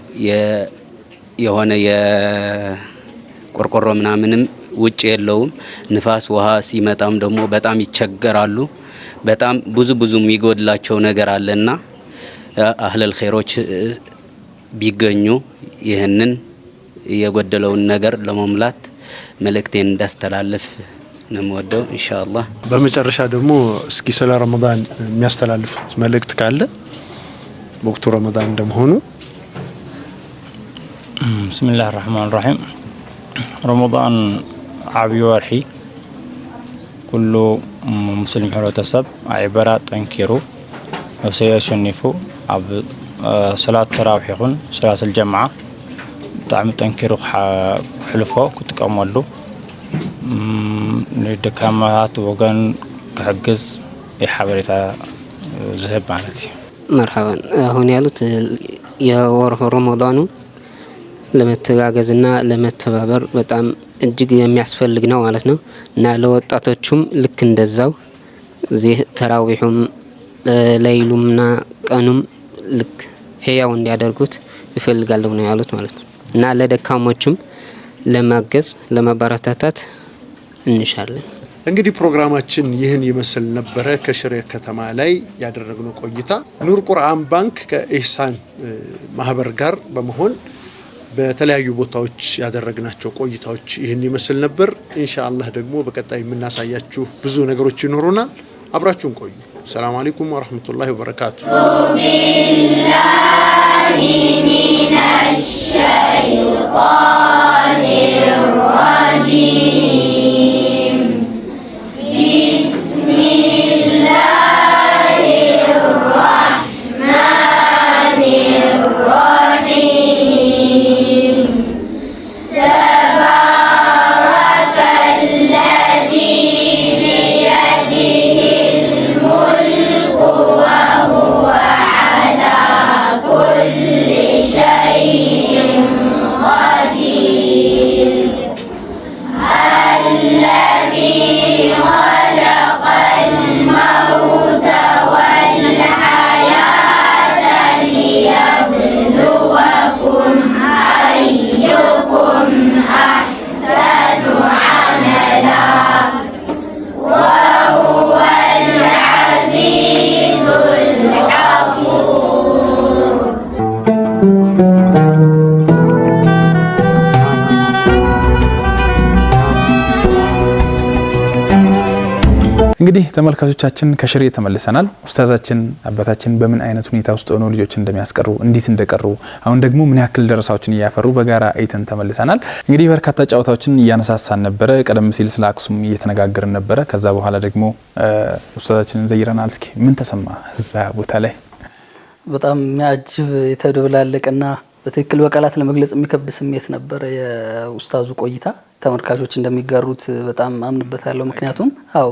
የሆነ የቆርቆሮ ምናምንም ውጭ የለውም። ንፋስ ውሃ ሲመጣም ደግሞ በጣም ይቸገራሉ። በጣም ብዙ የሚጎድላቸው ነገር አለና አህለል ኸይሮች ቢገኙ ይህንን የጎደለውን ነገር ለመሙላት መልእክቴን እንዳስተላልፍ ነው የምወደው ኢንሻአላህ። በመጨረሻ ደግሞ እስኪ ስለ ረመዳን የሚያስተላልፉት መልእክት ካለ ወቅቱ ረመዳን እንደመሆኑ። ብስሚላህ ራህማን ራሂም። ረመዳን ዓብይ ወርሒ ኩሉ ሙስሊም ሕብረተሰብ ዓይበራ ጠንኪሩ ወሰይ አሸኒፉ ኣብ ሰላት ተራዊሕ ይኹን ሰላት الجمعة ብጣዕሚ ጠንኪሩ ክሕልፎ ክጥቀመሉ ለደካማት ወገን ክሕግዝ የሓበሬታ ዝህብ ማለት እዩ። መርሐባን። አሁን ያሉት የወር ረመዳኑ ለመተጋገዝና ለመተባበር በጣም እጅግ የሚያስፈልግ ነው ማለት ነው እና ለወጣቶቹም ልክ እንደዛው እዚህ ተራዊሑም ለይሉምና ቀኑም ልክ ህያው እንዲያደርጉት ይፈልጋሉ ነው ያሉት ማለት ነው እና ለደካሞቹም ለማገዝ ለማበረታታት እንሻለን። እንግዲህ ፕሮግራማችን ይህን ይመስል ነበረ። ከሽሬ ከተማ ላይ ያደረግነው ቆይታ ኑር ቁርአን ባንክ ከኢህሳን ማህበር ጋር በመሆን በተለያዩ ቦታዎች ያደረግናቸው ቆይታዎች ይህን ይመስል ነበር። ኢንሻአላህ ደግሞ በቀጣይ የምናሳያችሁ ብዙ ነገሮች ይኖሩናል። አብራችሁን ቆዩ። ሰላም አለይኩም ወራህመቱላሂ ወበረካቱ። ቢላሂ ሚነሽ ሸይጣኒር ረጂም ቢስሚላሂር ረህማኒር ረሂም ተባረከለዚ ቢየዲሂል ሙልኩ ወሁወ ዐላ ኩሊ ሸይኢን ቀዲር አለዚ ኸለቀል መውተ ወልሐያተ ሊየብሉወኩም አዩኩም አሕሰኑ ዐመላ ወሁወል ዐዚዙል ገፉር። እንግዲህ ተመልካቾቻችን ከሽሬ ተመልሰናል። ኡስታዛችን አባታችን በምን አይነት ሁኔታ ውስጥ ሆነው ልጆች እንደሚያስቀሩ እንዴት እንደቀሩ አሁን ደግሞ ምን ያክል ደረሳዎችን እያፈሩ በጋራ አይተን ተመልሰናል። እንግዲህ በርካታ ጨዋታዎችን እያነሳሳን ነበረ። ቀደም ሲል ስለ አክሱም እየተነጋገርን ነበረ። ከዛ በኋላ ደግሞ ኡስታዛችንን ዘይረናል። እስኪ ምን ተሰማ እዛ ቦታ ላይ? በጣም የሚያጅብ የተደበላለቀና በትክክል በቃላት ለመግለጽ የሚከብድ ስሜት ነበር የኡስታዙ ቆይታ። ተመልካቾች እንደሚጋሩት በጣም አምንበታለሁ። ምክንያቱም አዎ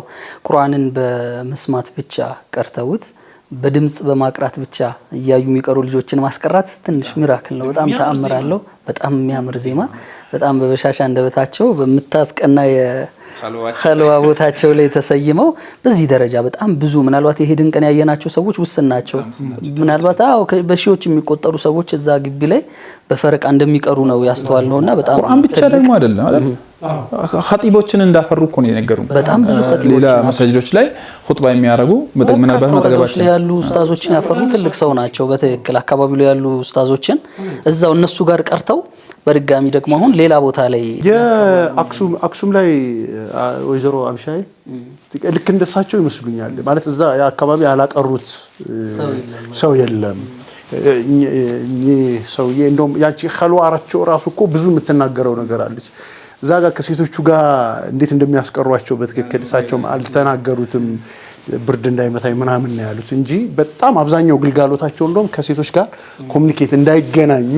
ቁርአንን በመስማት ብቻ ቀርተውት በድምጽ በማቅራት ብቻ እያዩ የሚቀሩ ልጆችን ማስቀራት ትንሽ ሚራክል ነው። በጣም ተአምራለሁ። በጣም የሚያምር ዜማ በጣም በበሻሻ እንደበታቸው በመታስቀና የኸልዋ ቦታቸው ላይ ተሰይመው በዚህ ደረጃ በጣም ብዙ ምናልባት የሄድን ቀን ያየናቸው ሰዎች ውስን ናቸው። ምናልባት በሺዎች የሚቆጠሩ ሰዎች እዛ ግቢ ላይ በፈረቃ እንደሚቀሩ ነው ያስተዋልነውና በጣም ቁርአን ብቻ ደግሞ አይደለም ኸጢቦችን እንዳፈሩ እኮ ነው የነገሩን። በጣም ብዙ ኸጢቦች ሌላ መሰጅዶች ላይ ኹጥባ የሚያደርጉ ምናልባት ማጠገባችን ያሉ ኡስታዞችን ያፈሩ ትልቅ ሰው ናቸው። በትክክል አካባቢው ላይ ያሉ ኡስታዞችን እዛው እነሱ ጋር ቀርተው በድጋሚ ደግሞ አሁን ሌላ ቦታ ላይ የአክሱም ላይ ወይዘሮ አብሻይ ልክ እንደሳቸው ይመስሉኛል። ማለት እዛ አካባቢ ያላቀሩት ሰው የለም። ሰውዬ እንደውም ያቺ ኸልዋራቸው ራሱ እኮ ብዙ የምትናገረው ነገር አለች። እዛ ጋር ከሴቶቹ ጋር እንዴት እንደሚያስቀሯቸው በትክክል እሳቸውም አልተናገሩትም። ብርድ እንዳይመታኝ ምናምን ነው ያሉት እንጂ በጣም አብዛኛው ግልጋሎታቸው እንደውም ከሴቶች ጋር ኮሙኒኬት እንዳይገናኙ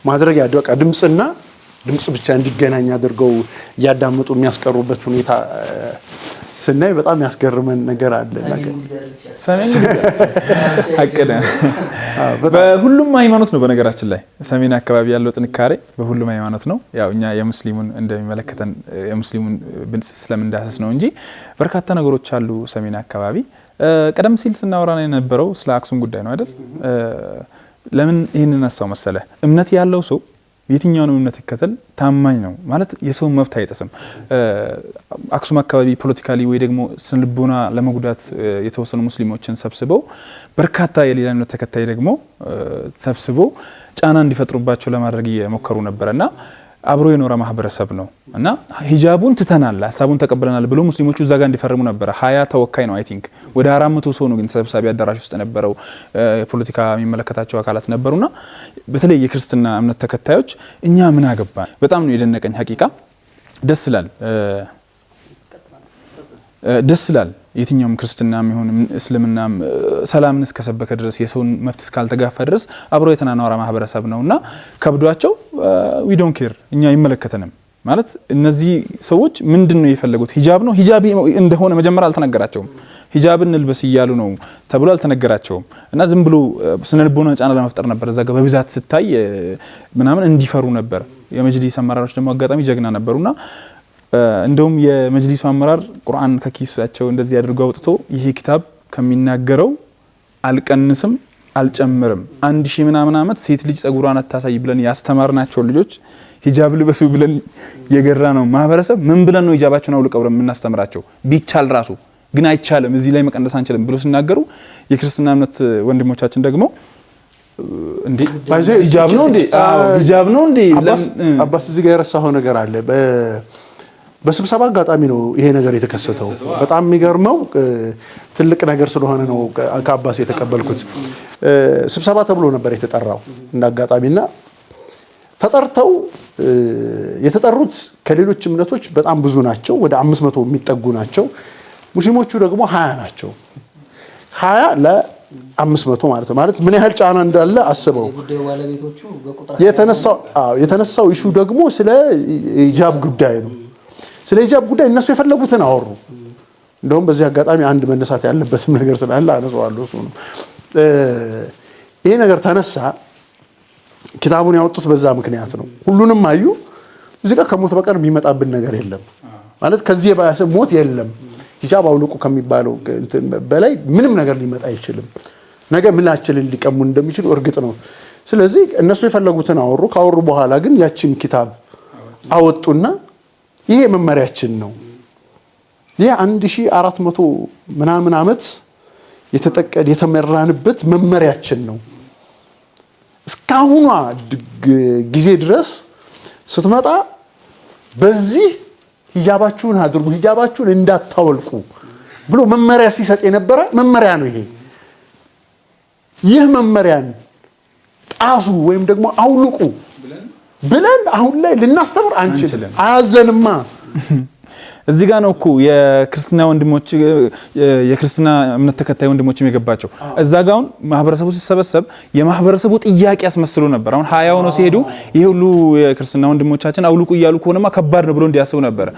ማድረግ ያደቀ ድምጽና ድምጽ ብቻ እንዲገናኝ አድርገው ያዳምጡ የሚያስቀሩበት ሁኔታ ስናይ በጣም ያስገርመን ነገር አለ። ሰሜን አቀደ በሁሉም ሃይማኖት ነው። በነገራችን ላይ ሰሜን አካባቢ ያለው ጥንካሬ በሁሉም ሃይማኖት ነው። ያው እኛ የሙስሊሙን እንደሚመለከተን የሙስሊሙን ብንስ ስለምንዳስስ ነው እንጂ በርካታ ነገሮች አሉ ሰሜን አካባቢ። ቀደም ሲል ስናወራ የነበረው ስለ አክሱም ጉዳይ ነው አይደል? ለምን ይሄንን አሳው መሰለ እምነት ያለው ሰው የትኛውንም እምነት ይከተል ታማኝ ነው ማለት የሰው መብት አይጥስም። አክሱም አካባቢ ፖለቲካሊ ወይ ደግሞ ስንልቦና ለመጉዳት የተወሰኑ ሙስሊሞችን ሰብስበው በርካታ የሌላ እምነት ተከታይ ደግሞ ሰብስበው ጫና እንዲፈጥሩባቸው ለማድረግ እየሞከሩ ነበርና አብሮ የኖረ ማህበረሰብ ነው እና ሂጃቡን ትተናል ሐሳቡን ተቀበለናል ብሎ ሙስሊሞቹ እዛ ጋር እንዲፈርሙ ነበር። 20 ተወካይ ነው አይ ቲንክ ወደ 400 ሰው ነው ግን ተሰብሳቢ አዳራሽ ውስጥ ነበረው። ፖለቲካ የሚመለከታቸው አካላት ነበሩና በተለይ የክርስትና እምነት ተከታዮች እኛ ምን አገባን በጣም ነው የደነቀኝ። ሐቂቃ ደስ ይላል የትኛውም ክርስትናም ይሁን እስልምናም ሰላምን እስከሰበከ ድረስ የሰውን መብት እስካልተጋፋ ድረስ አብሮ የተናናራ ማህበረሰብ ነውና ከብዷቸው ዊ ዶንት ኬር እኛ ይመለከተንም ማለት እነዚህ ሰዎች ምንድነው የፈለጉት? ሂጃብ ነው። ሂጃብ እንደሆነ መጀመሪያ አልተነገራቸውም። ሂጃብን ልበስ ይያሉ ነው ተብሎ አልተነገራቸውም እና ዝም ብሎ ስነልቦና ጫና ለመፍጠር ነበር። እዛ ጋር በብዛት ስታይ ምናምን እንዲፈሩ ነበር። የመጅሊስ አመራሮች ደግሞ አጋጣሚ ጀግና ነበሩና እንደውም የመጅሊሱ አመራር ቁርአን ከኪሳቸው እንደዚህ አድርገው አውጥቶ ይሄ ኪታብ ከሚናገረው አልቀንስም አልጨምርም 1000 ምናምን አመት ሴት ልጅ ጸጉሯን አታሳይ ብለን ያስተማርናቸው ልጆች ሂጃብ ልበሱ ብለን የገራ ነው ማህበረሰብ ምን ብለን ነው ሂጃባቸውን አውልቀው ብለን የምናስተምራቸው? ቢቻል ራሱ ግን አይቻልም እዚህ ላይ መቀነስ አንችልም ብሎ ሲናገሩ የክርስትና እምነት ወንድሞቻችን ደግሞ እንዴ ሂጃብ ነው እንዴ አባስ እዚህ ጋር የረሳኸው ነገር አለ። በስብሰባ አጋጣሚ ነው ይሄ ነገር የተከሰተው። በጣም የሚገርመው ትልቅ ነገር ስለሆነ ነው ከአባስ የተቀበልኩት። ስብሰባ ተብሎ ነበር የተጠራው እንዳጋጣሚና ተጠርተው የተጠሩት ከሌሎች እምነቶች በጣም ብዙ ናቸው። ወደ 500 የሚጠጉ ናቸው። ሙስሊሞቹ ደግሞ 20 ናቸው። 20 ለ500 ማለት ምን ያህል ጫና እንዳለ አስበው። የተነሳው ኢሹ ደግሞ ስለ ሂጃብ ጉዳይ ነው። ስለ ሂጃብ ጉዳይ እነሱ የፈለጉትን አወሩ። እንደውም በዚህ አጋጣሚ አንድ መነሳት ያለበትም ነገር ስላለ አነሳዋለሁ። እሱ ነው ይሄ ነገር ተነሳ። ኪታቡን ያወጡት በዛ ምክንያት ነው። ሁሉንም አዩ። እዚህ ጋር ከሞት በቀር የሚመጣብን ነገር የለም ማለት ከዚህ የባሰ ሞት የለም። ሂጃብ አውልቁ ከሚባለው በላይ ምንም ነገር ሊመጣ አይችልም። ነገ ምላችንን ሊቀሙ እንደሚችሉ እርግጥ ነው። ስለዚህ እነሱ የፈለጉትን አወሩ። ካወሩ በኋላ ግን ያችን ኪታብ አወጡና ይሄ መመሪያችን ነው። ይሄ 1400 ምናምን አመት የተመራንበት መመሪያችን ነው። እስካሁኗ ጊዜ ድረስ ስትመጣ በዚህ ሂጃባችሁን አድርጉ፣ ሂጃባችሁን እንዳታወልቁ ብሎ መመሪያ ሲሰጥ የነበረ መመሪያ ነው ይሄ። ይህ መመሪያን ጣሱ ወይም ደግሞ አውልቁ ብለን አሁን ላይ ልናስተምር አንችልም። አያዘንማ እዚህ ጋር ነው እኮ የክርስትና ወንድሞች የክርስትና እምነት ተከታይ ወንድሞች የሚገባቸው። እዛ ጋር አሁን ማህበረሰቡ ሲሰበሰብ የማህበረሰቡ ጥያቄ ያስመስሉ ነበር። አሁን 20 ሆነው ሲሄዱ ይሄ ሁሉ የክርስትና ወንድሞቻችን አውልቁ እያሉ ከሆነማ ከባድ ነው ብሎ እንዲያስቡ ነበር።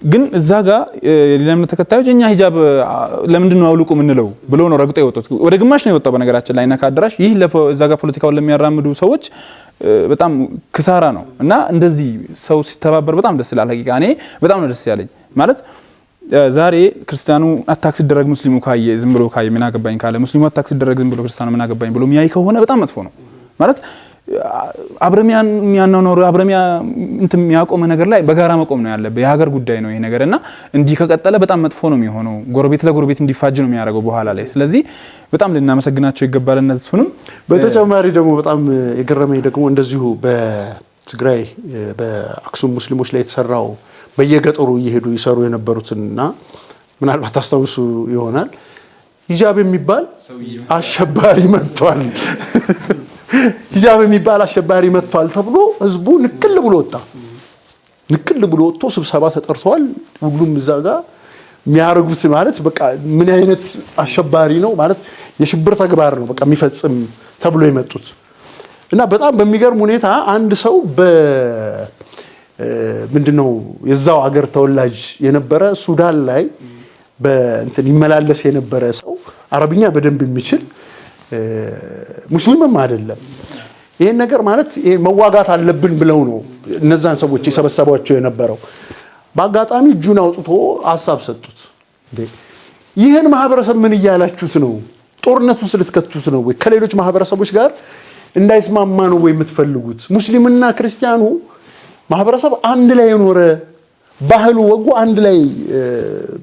ግን እዛ ጋር የሌላ እምነት ተከታዮች እኛ ሂጃብ ለምንድን ነው አውልቁ ምንለው ብሎ ነው ረግጠው የወጡት። ወደ ግማሽ ነው የወጣው በነገራችን ላይ እና ከአዳራሽ ይህ እዛ ጋር ፖለቲካውን ለሚያራምዱ ሰዎች በጣም ክሳራ ነው። እና እንደዚህ ሰው ሲተባበር በጣም ደስ ይላል። ሀቂቃ እኔ በጣም ነው ደስ ያለኝ። ማለት ዛሬ ክርስቲያኑ አታክ ሲደረግ ሙስሊሙ ካየ ዝም ብሎ ካየ ምን አገባኝ ካለ ሙስሊሙ አታክ ሲደረግ ዝም ብሎ ክርስቲያኑ ምን አገባኝ ብሎ የሚያይ ከሆነ በጣም መጥፎ ነው። ማለት አብረሚያን የሚያናነሩ አብረሚያ እንትን የሚያቆመ ነገር ላይ በጋራ መቆም ነው ያለበት። የሀገር ጉዳይ ነው ይሄ ነገርና እንዲህ ከቀጠለ በጣም መጥፎ ነው የሚሆነው። ጎረቤት ለጎረቤት እንዲፋጅ ነው የሚያደርገው በኋላ ላይ። ስለዚህ በጣም ልናመሰግናቸው ይገባል እነሱንም። በተጨማሪ ደግሞ በጣም የገረመኝ ደግሞ እንደዚሁ በትግራይ በአክሱም ሙስሊሞች ላይ የተሰራው በየገጠሩ እየሄዱ ይሰሩ የነበሩትና ምናልባት ታስታውሱ ይሆናል ሂጃብ የሚባል አሸባሪ መጥቷል ሂጃብ የሚባል አሸባሪ መጥቷል ተብሎ ህዝቡ ንቅል ብሎ ወጣ። ንቅል ብሎ ወጥቶ ስብሰባ ተጠርቷል። ሁሉም እዛ ጋር የሚያርጉት ማለት በቃ ምን አይነት አሸባሪ ነው ማለት የሽብር ተግባር ነው በቃ የሚፈጽም ተብሎ የመጡት እና በጣም በሚገርም ሁኔታ አንድ ሰው ምንድነው የዛው ሀገር ተወላጅ የነበረ ሱዳን ላይ በእንትን ይመላለስ የነበረ ሰው አረብኛ በደንብ የሚችል ሙስሊምም አይደለም። ይሄን ነገር ማለት ይሄ መዋጋት አለብን ብለው ነው እነዛን ሰዎች የሰበሰቧቸው የነበረው። በአጋጣሚ እጁን አውጥቶ ሐሳብ ሰጡት። ይሄን ማህበረሰብ ምን እያላችሁት ነው? ጦርነት ውስጥ ልትከቱት ነው ወይ? ከሌሎች ማህበረሰቦች ጋር እንዳይስማማ ነው ወይ የምትፈልጉት? ሙስሊምና ክርስቲያኑ ማህበረሰብ አንድ ላይ የኖረ ባህሉ ወጉ አንድ ላይ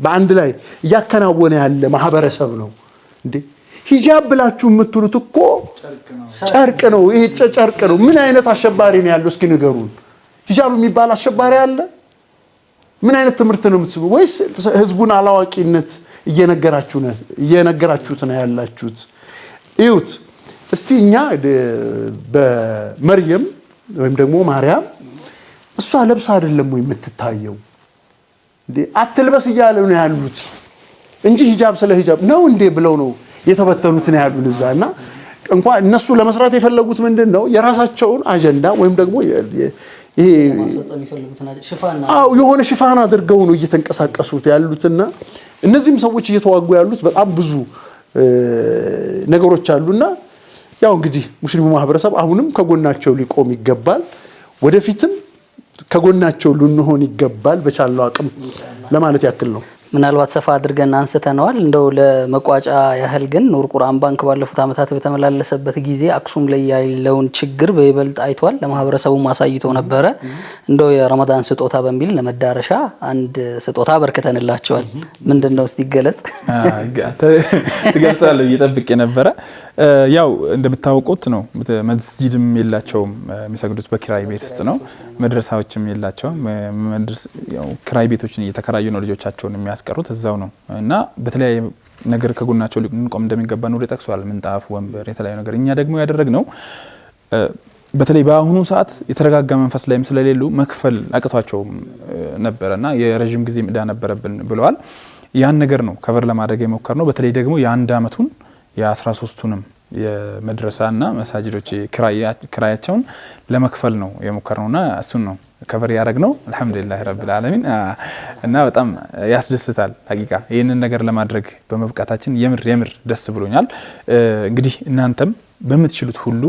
በአንድ ላይ እያከናወነ ያለ ማህበረሰብ ነው እንዴ? ሂጃብ ብላችሁ የምትሉት እኮ ጨርቅ ነው። ይሄ ጨርቅ ነው። ምን አይነት አሸባሪ ነው ያለው? እስኪ ንገሩን። ሂጃብ የሚባል አሸባሪ አለ? ምን አይነት ትምህርት ነው የምትስቡ? ወይስ ህዝቡን አላዋቂነት እየነገራችሁት ነው ያላችሁት? እዩት እስቲ እኛ በመርየም ወይም ደግሞ ማርያም እሷ ለብሳ አይደለም ወይ የምትታየው እንዴ? አትልበስ እያሉ ነው ያሉት እንጂ ሂጃብ ስለ ሂጃብ ነው እንዴ ብለው ነው የተበተኑት ነው ያሉን እዛና እንኳን እነሱ ለመስራት የፈለጉት ምንድነው የራሳቸውን አጀንዳ ወይም ደግሞ ይሄ ማስፈጸም ይፈልጉትና የሆነ ሽፋን አድርገው ነው እየተንቀሳቀሱት ያሉትና እነዚህም ሰዎች እየተዋጉ ያሉት በጣም ብዙ ነገሮች አሉና ያው እንግዲህ ሙስሊሙ ማህበረሰብ አሁንም ከጎናቸው ሊቆም ይገባል። ወደፊትም ከጎናቸው ልንሆን ይገባል በቻለው አቅም ለማለት ያክል ነው። ምናልባት ሰፋ አድርገን አንስተነዋል። እንደው ለመቋጫ ያህል ግን ኑር ቁርአን ባንክ ባለፉት አመታት በተመላለሰበት ጊዜ አክሱም ላይ ያለውን ችግር በይበልጥ አይቷል፣ ለማህበረሰቡ ማሳይቶ ነበረ። እንደው የረመዳን ስጦታ በሚል ለመዳረሻ አንድ ስጦታ በርከተንላቸዋል። ምንድነው እስቲ ገለጽ? ትገልጻለህ እየጠብቄ ነበረ። ያው እንደምታውቁት ነው መስጂድም የላቸውም፣ የሚሰግዱት በኪራይ ቤት ውስጥ ነው። መድረሳዎችም የላቸውም። ያው ኪራይ ቤቶችን እየተከራዩ ነው ልጆቻቸውን የሚያስቀሩት እዛው ነው እና በተለያየ ነገር ከጎናቸው ልንቆም እንደሚገባ ኑር ጠቅሷል። ምንጣፍ፣ ወንበር፣ የተለያየ ነገር። እኛ ደግሞ ያደረግነው በተለይ በአሁኑ ሰዓት የተረጋጋ መንፈስ ላይም ስለሌሉ መክፈል አቅቷቸው ነበርና የረጅም ጊዜ ዕዳ ነበረብን ብለዋል። ያን ነገር ነው ከቨር ለማድረግ የሞከርነው። በተለይ ደግሞ የአንድ አመቱን የ13ቱንም የመድረሳና መሳጅዶች ክራያቸውን ለመክፈል ነው የሞከርነውና እሱን ነው ከቨር ያደረግነው። አልহামዱሊላህ ረብል ዓለሚን እና በጣም ያስደስታል ሀቂቃ ይሄንን ነገር ለማድረግ በመብቃታችን የምር ደስ ብሎኛል። እንግዲህ እናንተም በምትችሉት ሁሉ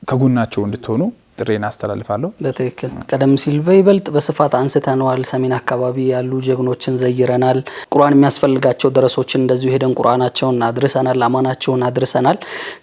ከጎናቸው እንድትሆኑ ጥሬን አስተላልፋለሁ። በትክክል ቀደም ሲል በይበልጥ በስፋት አንስተናል። ሰሜን አካባቢ ያሉ ጀግኖችን ዘይረናል። ቁርአን የሚያስፈልጋቸው ደረሶችን እንደዚሁ ሄደን ቁርአናቸውን አድርሰናል፣ አማናቸውን አድርሰናል።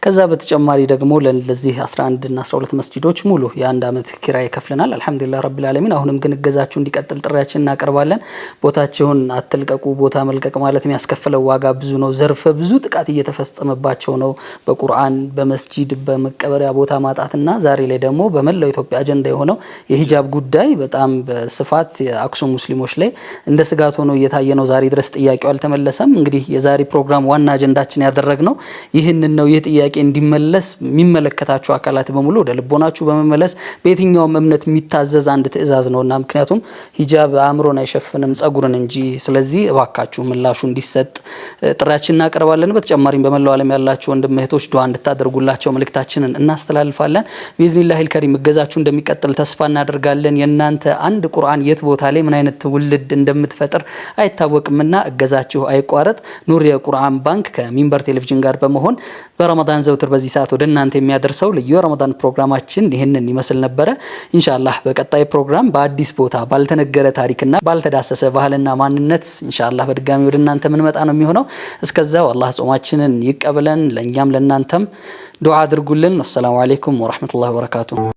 ከዛ በተጨማሪ ደግሞ ለዚህ 11 እና 12 መስጂዶች ሙሉ የአንድ አመት ኪራይ ከፍለናል። አልহামዱሊላህ ረብል ዓለሚን። አሁንም ግን እገዛችሁ እንዲቀጥል ጥሪያችን እናቀርባለን። ቦታቸውን አትልቀቁ። ቦታ መልቀቅ ማለት የሚያስከፍለው ዋጋ ብዙ ነው። ዘርፈ ብዙ ጥቃት እየተፈጸመባቸው ነው። በቁርአን በመስጂድ በመቀበሪያ ቦታ ማጣትና ዛሬ ላይ ደግሞ በመላው ኢትዮጵያ አጀንዳ የሆነው የሂጃብ ጉዳይ በጣም በስፋት የአክሱም ሙስሊሞች ላይ እንደ ስጋት ሆኖ እየታየ ነው። ዛሬ ድረስ ጥያቄው አልተመለሰም። እንግዲህ የዛሬ ፕሮግራም ዋና አጀንዳችን ያደረግነው ይህንን ነው። ይህ ጥያቄ እንዲመለስ የሚመለከታችሁ አካላት በሙሉ ወደ ልቦናችሁ በመመለስ በየትኛውም እምነት የሚታዘዝ አንድ ትዕዛዝ ነውና ምክንያቱም ሂጃብ አእምሮን አይሸፍንም ጸጉርን እንጂ። ስለዚህ እባካችሁ ምላሹ እንዲሰጥ ጥሪያችንን እናቀርባለን። በተጨማሪም በመላው ዓለም ያላችሁ ወንድም እህቶች ዱዓ እንድታደርጉላቸው መልእክታችንን እናስተላልፋለን። ቢኢዝኒላሂል ከሪም እገዛችሁ እንደሚቀጥል ተስፋ እናደርጋለን። የእናንተ አንድ ቁርአን የት ቦታ ላይ ምን አይነት ትውልድ እንደምትፈጥር አይታወቅምና እገዛችሁ አይቋረጥ። ኑር የቁርአን ባንክ ከሚንበር ቴሌቪዥን ጋር በመሆን በረመዳን ዘውትር በዚህ ሰዓት ወደ እናንተ የሚያደርሰው ልዩ የረመዳን ፕሮግራማችን ይህንን ይመስል ነበረ። ኢንሻአላህ በቀጣይ ፕሮግራም በአዲስ ቦታ ባልተነገረ ታሪክና ባልተዳሰሰ ባህልና ማንነት ኢንሻአላህ በድጋሚ ወደ እናንተ ምንመጣ ነው የሚሆነው። እስከዛው አላህ ጾማችንን ይቀበለን። ለኛም ለናንተም ዱዓ አድርጉልን። ወሰላሙ አለይኩም ወራህመቱላሂ ወበረካቱሁ።